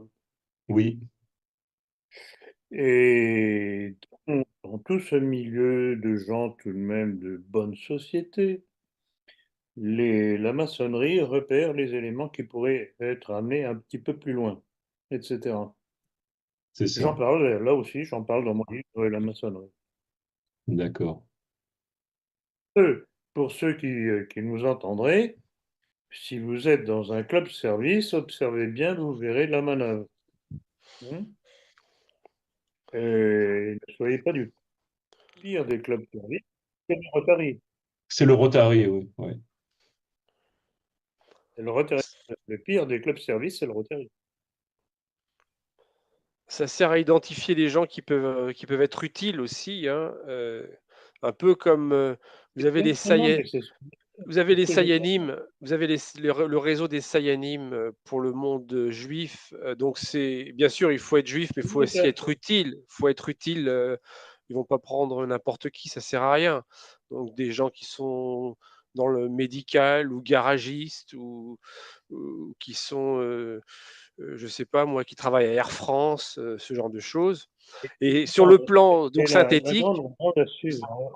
Oui, Et dans tout ce milieu de gens tout de même de bonne société, la maçonnerie repère les éléments qui pourraient être amenés un petit peu plus loin, etc. c'est J'en ça. parle, là aussi, j'en parle dans mon livre La maçonnerie. D'accord. Pour ceux qui nous entendraient, si vous êtes dans un club service, observez bien, vous verrez la manœuvre. Hein. Et ne soyez pas du pire des clubs service, c'est le Rotary. C'est le Rotary, oui. Ouais. Le Rotary. Le pire des clubs service, c'est le Rotary. Ça sert à identifier les gens qui peuvent être utiles aussi, hein, un peu comme vous avez les Non, non, Saya- mais c'est vous avez les ce que je Sayanim, vous avez le réseau des Sayanim pour le monde juif. Donc c'est bien sûr il faut être juif, mais il faut aussi être utile. Il faut être utile. Ils vont pas prendre n'importe qui, ça sert à rien. Donc des gens qui sont dans le médical ou garagistes ou qui sont je sais pas moi, qui travaillent à Air France, ce genre de choses. Et sur le plan Et donc la synthétique, grande à suivre, hein.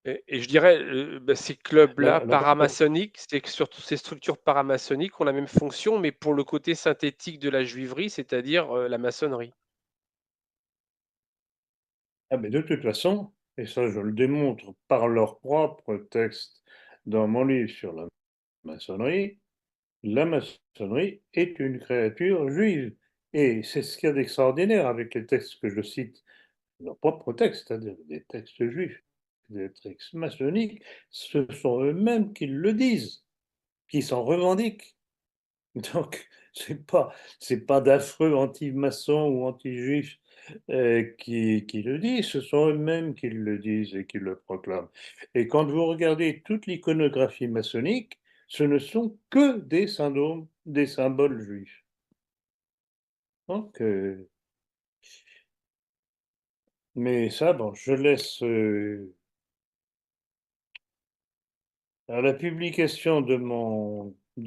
et je dirais, bah, ces clubs-là La grande, paramaçonniques, c'est que surtout ces structures paramaçonniques ont la même fonction, mais pour le côté synthétique de la juiverie, c'est-à-dire, la maçonnerie. ah, mais de toute façon, et ça je le démontre par leur propre texte dans mon livre sur maçonnerie, la maçonnerie est une créature juive. Et c'est ce qu'il y a d'extraordinaire avec les textes que je cite, leurs propres textes, c'est-à-dire des textes juifs, des textes maçonniques, ce sont eux-mêmes qui le disent, qui s'en revendiquent. Donc, c'est pas d'affreux anti-maçons ou anti-juifs qui le disent, ce sont eux-mêmes qui le disent et qui le proclament. Et quand vous regardez toute l'iconographie maçonnique, ce ne sont que des symboles juifs. Donc, mais ça, bon, je laisse à la publication de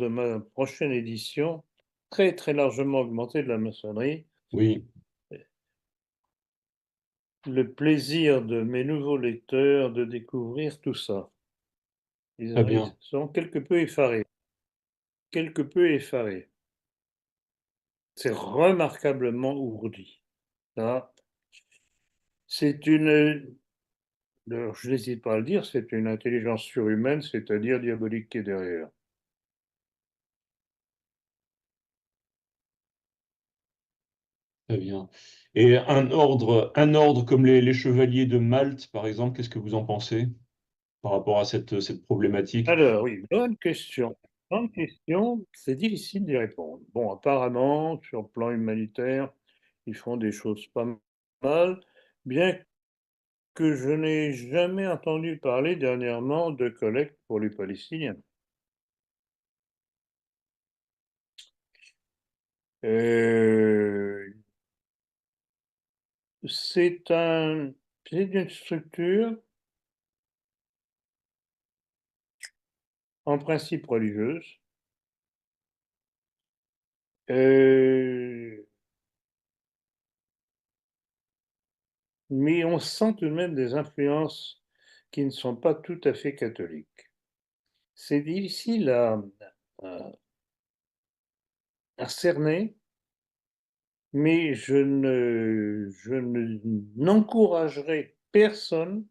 ma prochaine édition, très très largement augmentée de la maçonnerie, Oui, le plaisir de mes nouveaux lecteurs de découvrir tout ça. Très bien. sont quelque peu effarés. Quelque peu effarés. C'est remarquablement ourdi. Ça, c'est une, alors, je n'hésite pas à le dire, c'est une intelligence surhumaine, c'est-à-dire diabolique, qui est derrière. Très bien. Et un ordre comme les chevaliers de Malte, par exemple, qu'est-ce que vous en pensez par rapport à cette problématique? Alors, oui, bonne question. Bonne question, c'est difficile d'y répondre. Bon, apparemment, sur le plan humanitaire, ils font des choses pas mal, bien que je n'ai jamais entendu parler dernièrement de collecte pour les Palestiniens. Euh, c'est c'est une structure en principe religieuse, euh, mais on sent tout de même des influences qui ne sont pas tout à fait catholiques. C'est difficile à- à cerner, mais n'encouragerai personne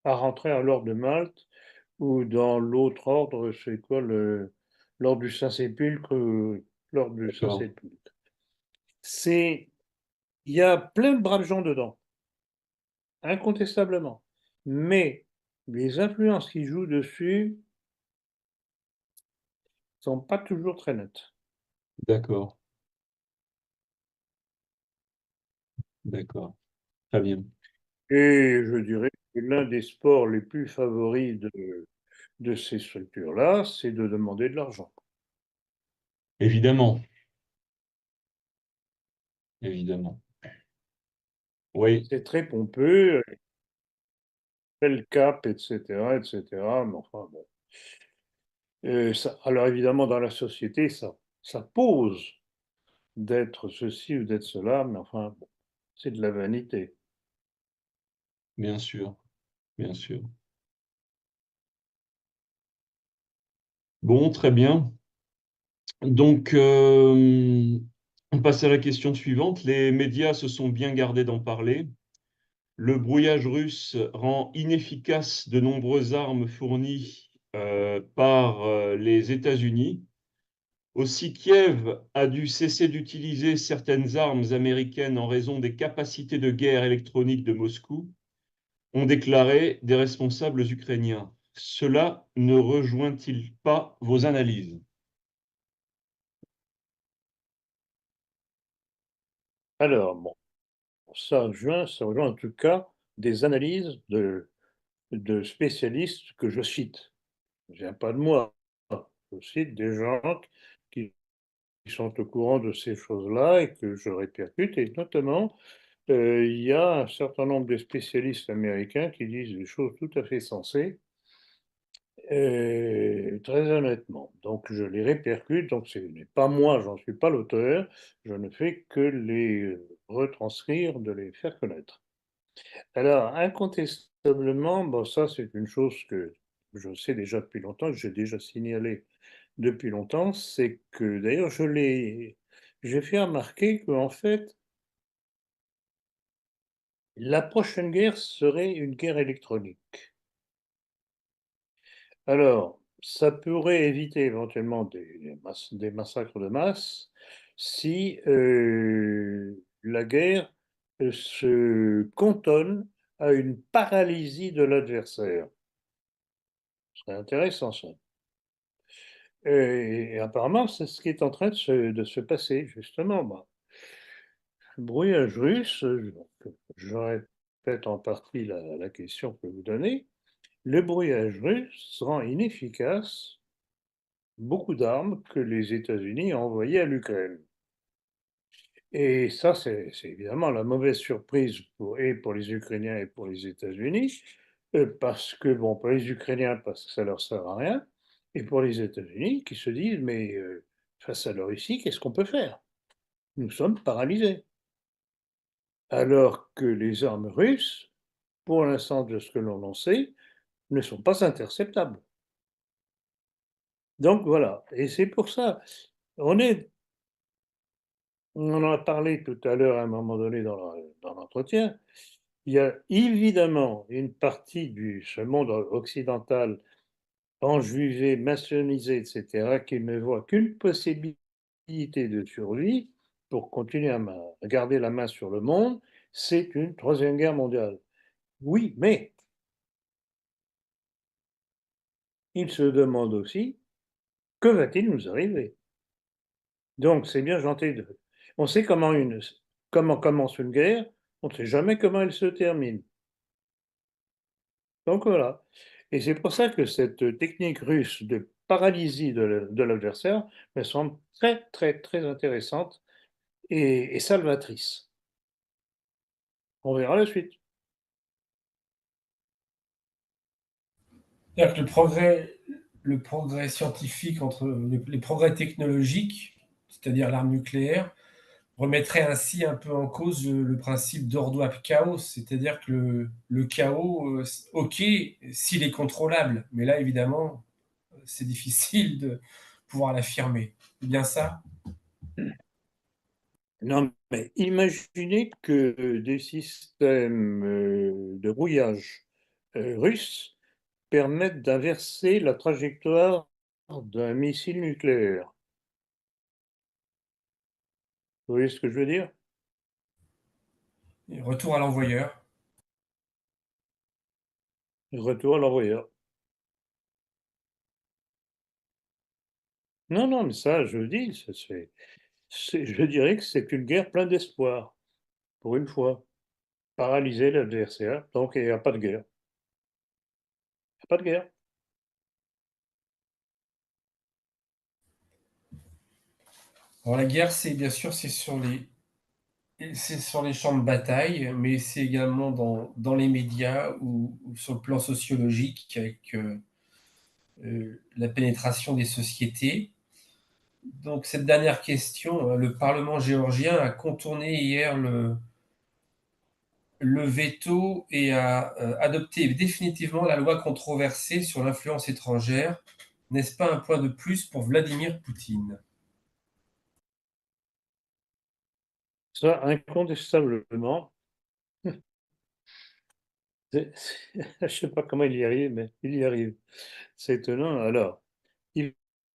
à rentrer à l'ordre de Malte ou dans l'autre ordre, c'est quoi l'ordre du Saint-Sépulcre, l'ordre du D'accord, Saint-Sépulcre. Il y a plein de braves gens dedans, incontestablement. Mais les influences qui jouent dessus sont pas toujours très nettes. d'accord, d'accord. Très bien. Et je dirais que l'un des sports les plus favoris de ces structures-là, c'est de demander de l'argent. Évidemment, évidemment. Oui, C'est très pompeux, tel cap, etc., etc. Mais enfin, bon. Alors évidemment, dans la société, ça pose d'être ceci ou d'être cela, mais enfin, bon, c'est de la vanité. bien sûr, bien sûr. Bon, très bien. Donc, on passe à la question suivante. Les médias se sont bien gardés d'en parler. Le brouillage russe rend inefficaces de nombreuses armes fournies par les États-Unis. Aussi, Kiev a dû cesser d'utiliser certaines armes américaines en raison des capacités de guerre électronique de Moscou, ont déclaré des responsables ukrainiens. Cela ne rejoint-il pas vos analyses? Alors, bon, ça rejoint en tout cas des analyses de spécialistes que je cite. Je ne viens pas de moi. Je cite des gens qui sont au courant de ces choses-là et que je répercute, et notamment, il y a un certain nombre de spécialistes américains qui disent des choses tout à fait sensées, très honnêtement. Donc je les répercute, donc ce n'est pas moi, j'en suis pas l'auteur, je ne fais que les retranscrire, de les faire connaître. Alors, incontestablement, bon, ça c'est une chose que je sais déjà depuis longtemps, que j'ai déjà signalé depuis longtemps, c'est que d'ailleurs j'ai fait remarquer qu'en fait, la prochaine guerre serait une guerre électronique. Alors, ça pourrait éviter éventuellement des massacres de masse si la guerre se cantonne à une paralysie de l'adversaire. Ce serait intéressant ça. Et apparemment, c'est ce qui est en train de se passer, justement. Bah, le brouillage russe, je répète en partie la question que vous donnez, le brouillage russe rend inefficace beaucoup d'armes que les États-Unis ont envoyées à l'Ukraine. Et ça, c'est évidemment la mauvaise surprise et pour les Ukrainiens et pour les États-Unis, parce que, bon, pour les Ukrainiens, parce que ça leur sert à rien, et pour les États-Unis qui se disent, mais face à la Russie, qu'est-ce qu'on peut faire? Nous sommes paralysés. Alors que les armes russes, pour l'instant de ce que l'on en sait, ne sont pas interceptables. Donc voilà, et c'est pour ça, on en a parlé tout à l'heure à un moment donné dans l'entretien, il y a évidemment une partie ce monde occidental enjuivé, maçonnisé, et cetera, qui ne voit qu'une possibilité de survie pour continuer à garder la main sur le monde, c'est une troisième guerre mondiale. Oui, mais il se demande aussi, que va-t-il nous arriver? Donc c'est bien gentil on sait comment commence une guerre, on ne sait jamais comment elle se termine. Donc voilà, et c'est pour ça que cette technique russe de paralysie de l'adversaire me semble très, très, très intéressante et salvatrice. On verra la suite. C'est-à-dire que le progrès scientifique entre les progrès technologiques, c'est-à-dire l'arme nucléaire, remettrait ainsi un peu en cause le principe d'ordo ab chaos, c'est-à-dire que le chaos, ok, s'il est contrôlable, mais là évidemment, c'est difficile de pouvoir l'affirmer. C'est bien ça? Non, mais imaginez que des systèmes de brouillage russes permettent d'inverser la trajectoire d'un missile nucléaire. Vous voyez ce que je veux dire? Et retour à l'envoyeur. Retour à l'envoyeur. Non, non, mais ça, je dis, je dirais que c'est une guerre pleine d'espoir, pour une fois. Paralyser l'adversaire, donc il n'y a pas de guerre. Il n'y a pas de guerre. Alors la guerre, c'est bien sûr, c'est sur les champs de bataille, mais c'est également dans les médias ou sur le plan sociologique avec la pénétration des sociétés. Donc cette dernière question, le Parlement géorgien a contourné hier le veto et a adopté définitivement la loi controversée sur l'influence étrangère. N'est-ce pas un point de plus pour Vladimir Poutine? Ça, incontestablement, je ne sais pas comment il y arrive, mais il y arrive. C'est étonnant. Alors, il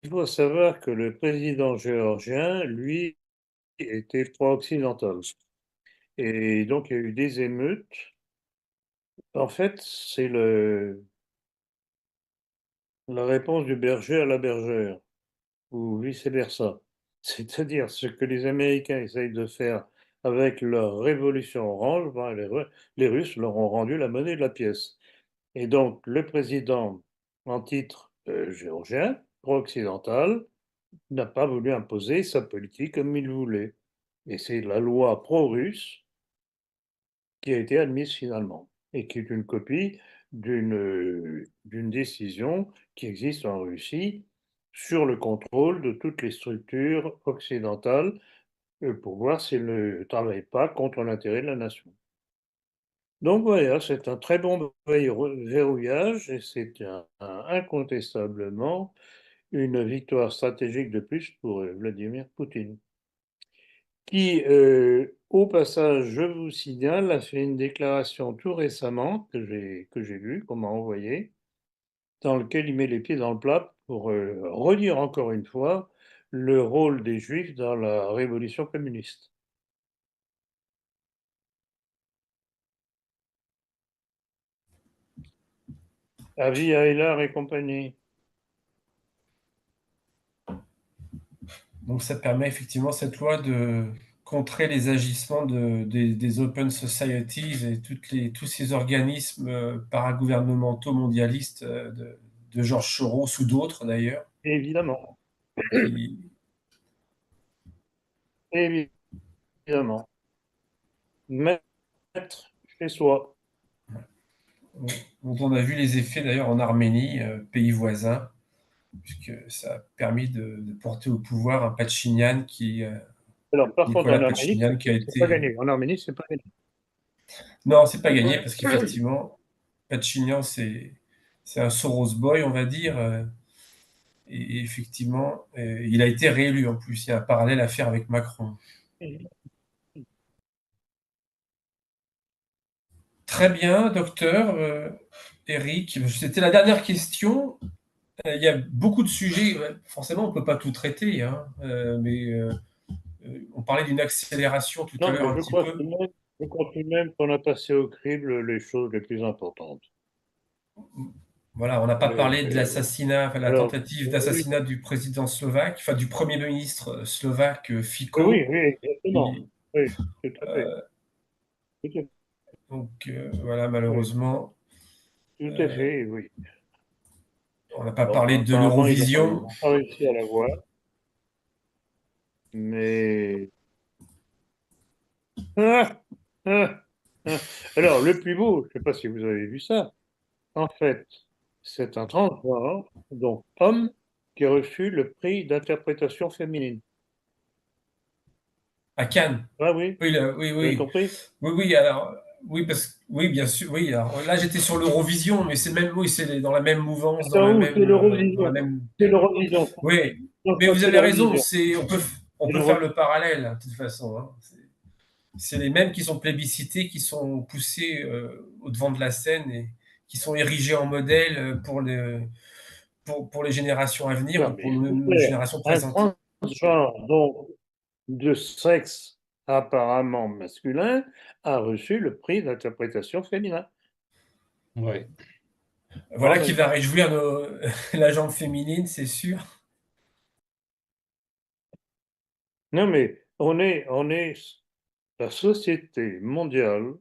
faut savoir que le président géorgien, lui, était pro-occidental. Et donc, il y a eu des émeutes. En fait, c'est la réponse du berger à la bergère, ou vice-versa. C'est-à-dire ce que les Américains essayent de faire avec leur révolution orange, ben, les Russes leur ont rendu la monnaie de la pièce. Et donc, le président en titre géorgien, pro-occidental, n'a pas voulu imposer sa politique comme il voulait. Et c'est la loi pro-russe qui a été admise finalement, et qui est une copie d'une décision qui existe en Russie sur le contrôle de toutes les structures occidentales pour voir si elles ne travaillent pas contre l'intérêt de la nation. Donc voilà, c'est un très bon verrouillage et c'est incontestablement une victoire stratégique de plus pour Vladimir Poutine, qui, au passage, je vous signale, a fait une déclaration tout récemment que j'ai lue, qu'on m'a envoyée, dans lequel il met les pieds dans le plat pour redire encore une fois le rôle des Juifs dans la révolution communiste. Avis à Hélard et compagnie. Donc ça permet effectivement cette loi de contrer les agissements des open societies et tous ces organismes paragouvernementaux mondialistes de Georges Soros ou d'autres d'ailleurs. Évidemment, Qui... évidemment. Mettre chez soi. dont on a vu les effets d'ailleurs en Arménie, pays voisin, puisque ça a permis de porter au pouvoir un Pachinian Alors, par contre, Nicolas en Arménie, Pachinian, qui a c'est pas été... gagné. En Arménie, c'est pas gagné. Non, c'est pas gagné, parce qu'effectivement, Pachinian, c'est un Soros boy, on va dire. Et effectivement, il a été réélu en plus. Il y a un parallèle à faire avec Macron. Très bien, docteur Eric. C'était la dernière question. Il y a beaucoup de sujets. Forcément, on ne peut pas tout traiter, hein, mais on parlait d'une accélération tout à Non, l'heure mais un je petit crois peu. tout de même qu'on a passé au crible les choses les plus importantes. Voilà, on n'a pas parlé de Mais, l'assassinat, la alors, tentative oui, d'assassinat du président slovaque, enfin du premier ministre slovaque oui, Fico. exactement. Et, Oui, tout à fait. Tout à donc voilà, oui, malheureusement, tout à fait, oui. on n'a pas Bon, parlé de apparemment, ils l'Eurovision. n'ont pas réussi à l'avoir, mais... Ah, ah, ah. Alors, le plus beau, je ne sais pas si vous avez vu ça, en fait, c'est un transgenre, donc homme, qui a reçu le prix d'interprétation féminine. À Cannes. Ah oui, Oui, oui, vous avez oui. compris? Oui, oui, alors, oui, oui, bien sûr, oui. Alors, là, j'étais sur l'Eurovision, mais c'est même, oui, c'est dans la même mouvance, Attends, où? C'est dans la l'Eurovision. même. C'est l'Eurovision. Oui, Non, mais ça, vous c'est avez raison, l'Eurovision. on C'est peut faire le l'Eurovision. parallèle, hein, de toute façon, hein. C'est les mêmes qui sont plébiscités, qui sont poussés au devant de la scène et qui sont érigés en modèle pour les générations à venir Non, ou pour mais nos super. générations Un présentes. transgenre, donc, de sexe apparemment masculin, a reçu le prix d'interprétation féminin. Ouais. Voilà qui Bravo. va réjouir la jambe féminine, c'est sûr. Non, mais la société mondiale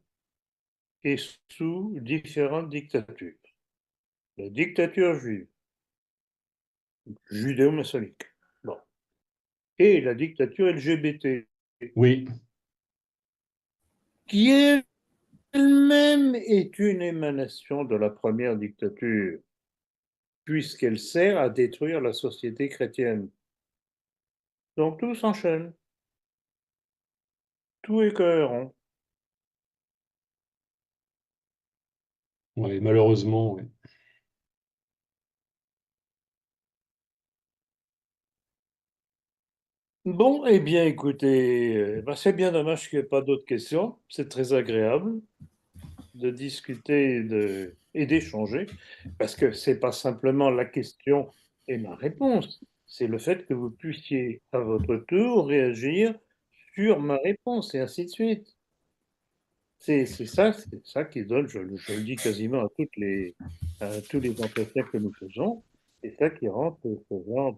est sous différentes dictatures. La dictature juive, judéo-maçonnique, bon, et la dictature LGBT, Oui, qui elle-même est une émanation de la première dictature, puisqu'elle sert à détruire la société chrétienne. Donc tout s'enchaîne, tout est cohérent. ouais, malheureusement, oui. Bon, eh bien, écoutez, c'est bien dommage qu'il n'y ait pas d'autres questions. C'est très agréable de discuter et d'échanger, parce que c'est pas simplement la question et ma réponse, c'est le fait que vous puissiez à votre tour réagir sur ma réponse et ainsi de suite. C'est ça qui donne, je le dis quasiment à tous les entretiens que nous faisons, c'est ça qui rend ce genre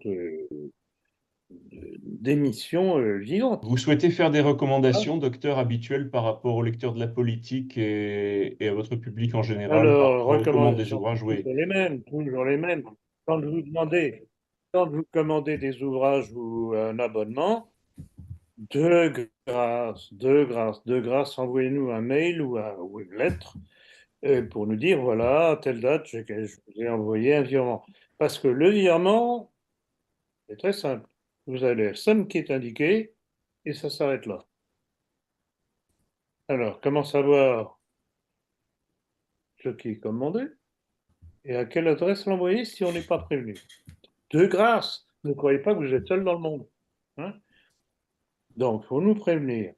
d'émission vivante. Vous souhaitez faire des Hein. recommandations, docteur, habituelles par rapport aux lecteurs de la politique et à votre public en général par Alors, rapport aux commandes des recommandations, ouvrages? Oui. toujours les mêmes, toujours les mêmes. Quand vous demandez, quand vous commandez des ouvrages ou un abonnement, de grâce, envoyez-nous un mail ou une lettre pour nous dire, voilà, à telle date, je vous ai envoyé un virement. Parce que le virement, c'est très simple. Vous avez la somme qui est indiquée et ça s'arrête là. Alors, comment savoir ce qui est commandé et à quelle adresse l'envoyer si on n'est pas prévenu? De grâce, ne croyez pas que vous êtes seul dans le monde. Hein. Donc, il faut nous prévenir.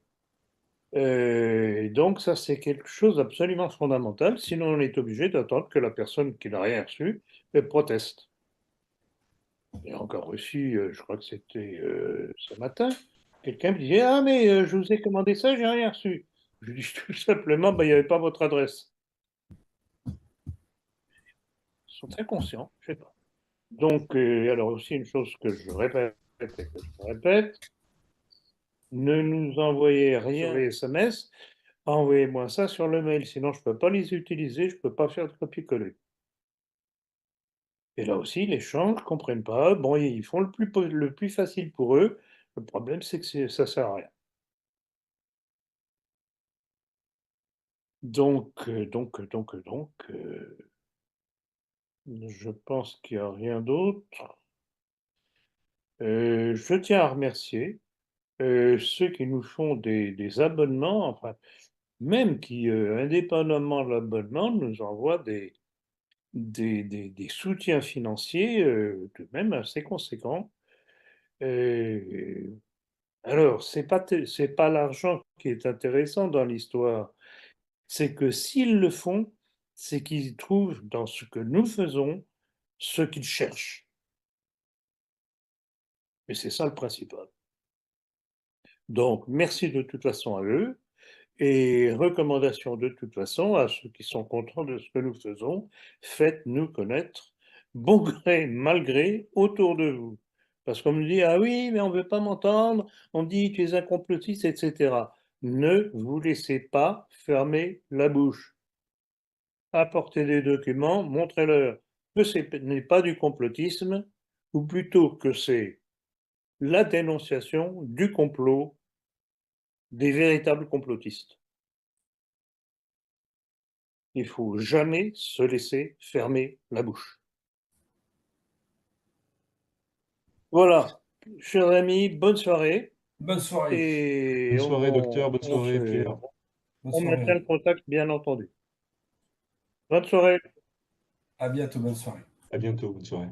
Donc, ça, c'est quelque chose d'absolument fondamental. Sinon, on est obligé d'attendre que la personne qui n'a rien reçu proteste. J'ai encore reçu, je crois que c'était ce matin, quelqu'un me disait, ah, mais je vous ai commandé ça, j'ai rien reçu. Je lui dis tout simplement, ben, il n'y avait pas votre adresse. Ils sont très conscients, je sais pas. Donc, alors aussi une chose que je répète et que je répète, ne nous envoyez rien sur les SMS, envoyez-moi ça sur le mail, sinon je ne peux pas les utiliser, je ne peux pas faire de copier-coller. Et là aussi, les gens ne comprennent pas. Bon, ils font le plus facile pour eux. Le problème, c'est que ça ne sert à rien. Donc, je pense qu'il n'y a rien d'autre. Je tiens à remercier ceux qui nous font des abonnements, enfin, même qui, indépendamment de l'abonnement, nous envoient des soutiens financiers tout de même assez conséquents. Alors, c'est pas l'argent qui est intéressant dans l'histoire, c'est que s'ils le font, c'est qu'ils trouvent dans ce que nous faisons ce qu'ils cherchent. Et c'est ça le principal. Donc, merci de toute façon à eux. Et recommandation de toute façon à ceux qui sont contents de ce que nous faisons, faites-nous connaître, bon gré, mal gré, autour de vous. Parce qu'on me dit, ah oui, mais on ne veut pas m'entendre, on me dit, tu es un complotiste, etc. Ne vous laissez pas fermer la bouche. Apportez des documents, montrez-leur que ce n'est pas du complotisme, ou plutôt que c'est la dénonciation du complot des véritables complotistes. Il faut jamais se laisser fermer la bouche. Voilà, chers amis, bonne soirée. Bonne soirée. Et Bonne soirée, docteur. Bonne soirée, Pierre. Bonne on soirée. maintient le contact, bien entendu. Bonne soirée. À bientôt, bonne soirée. À bientôt. Bonne soirée.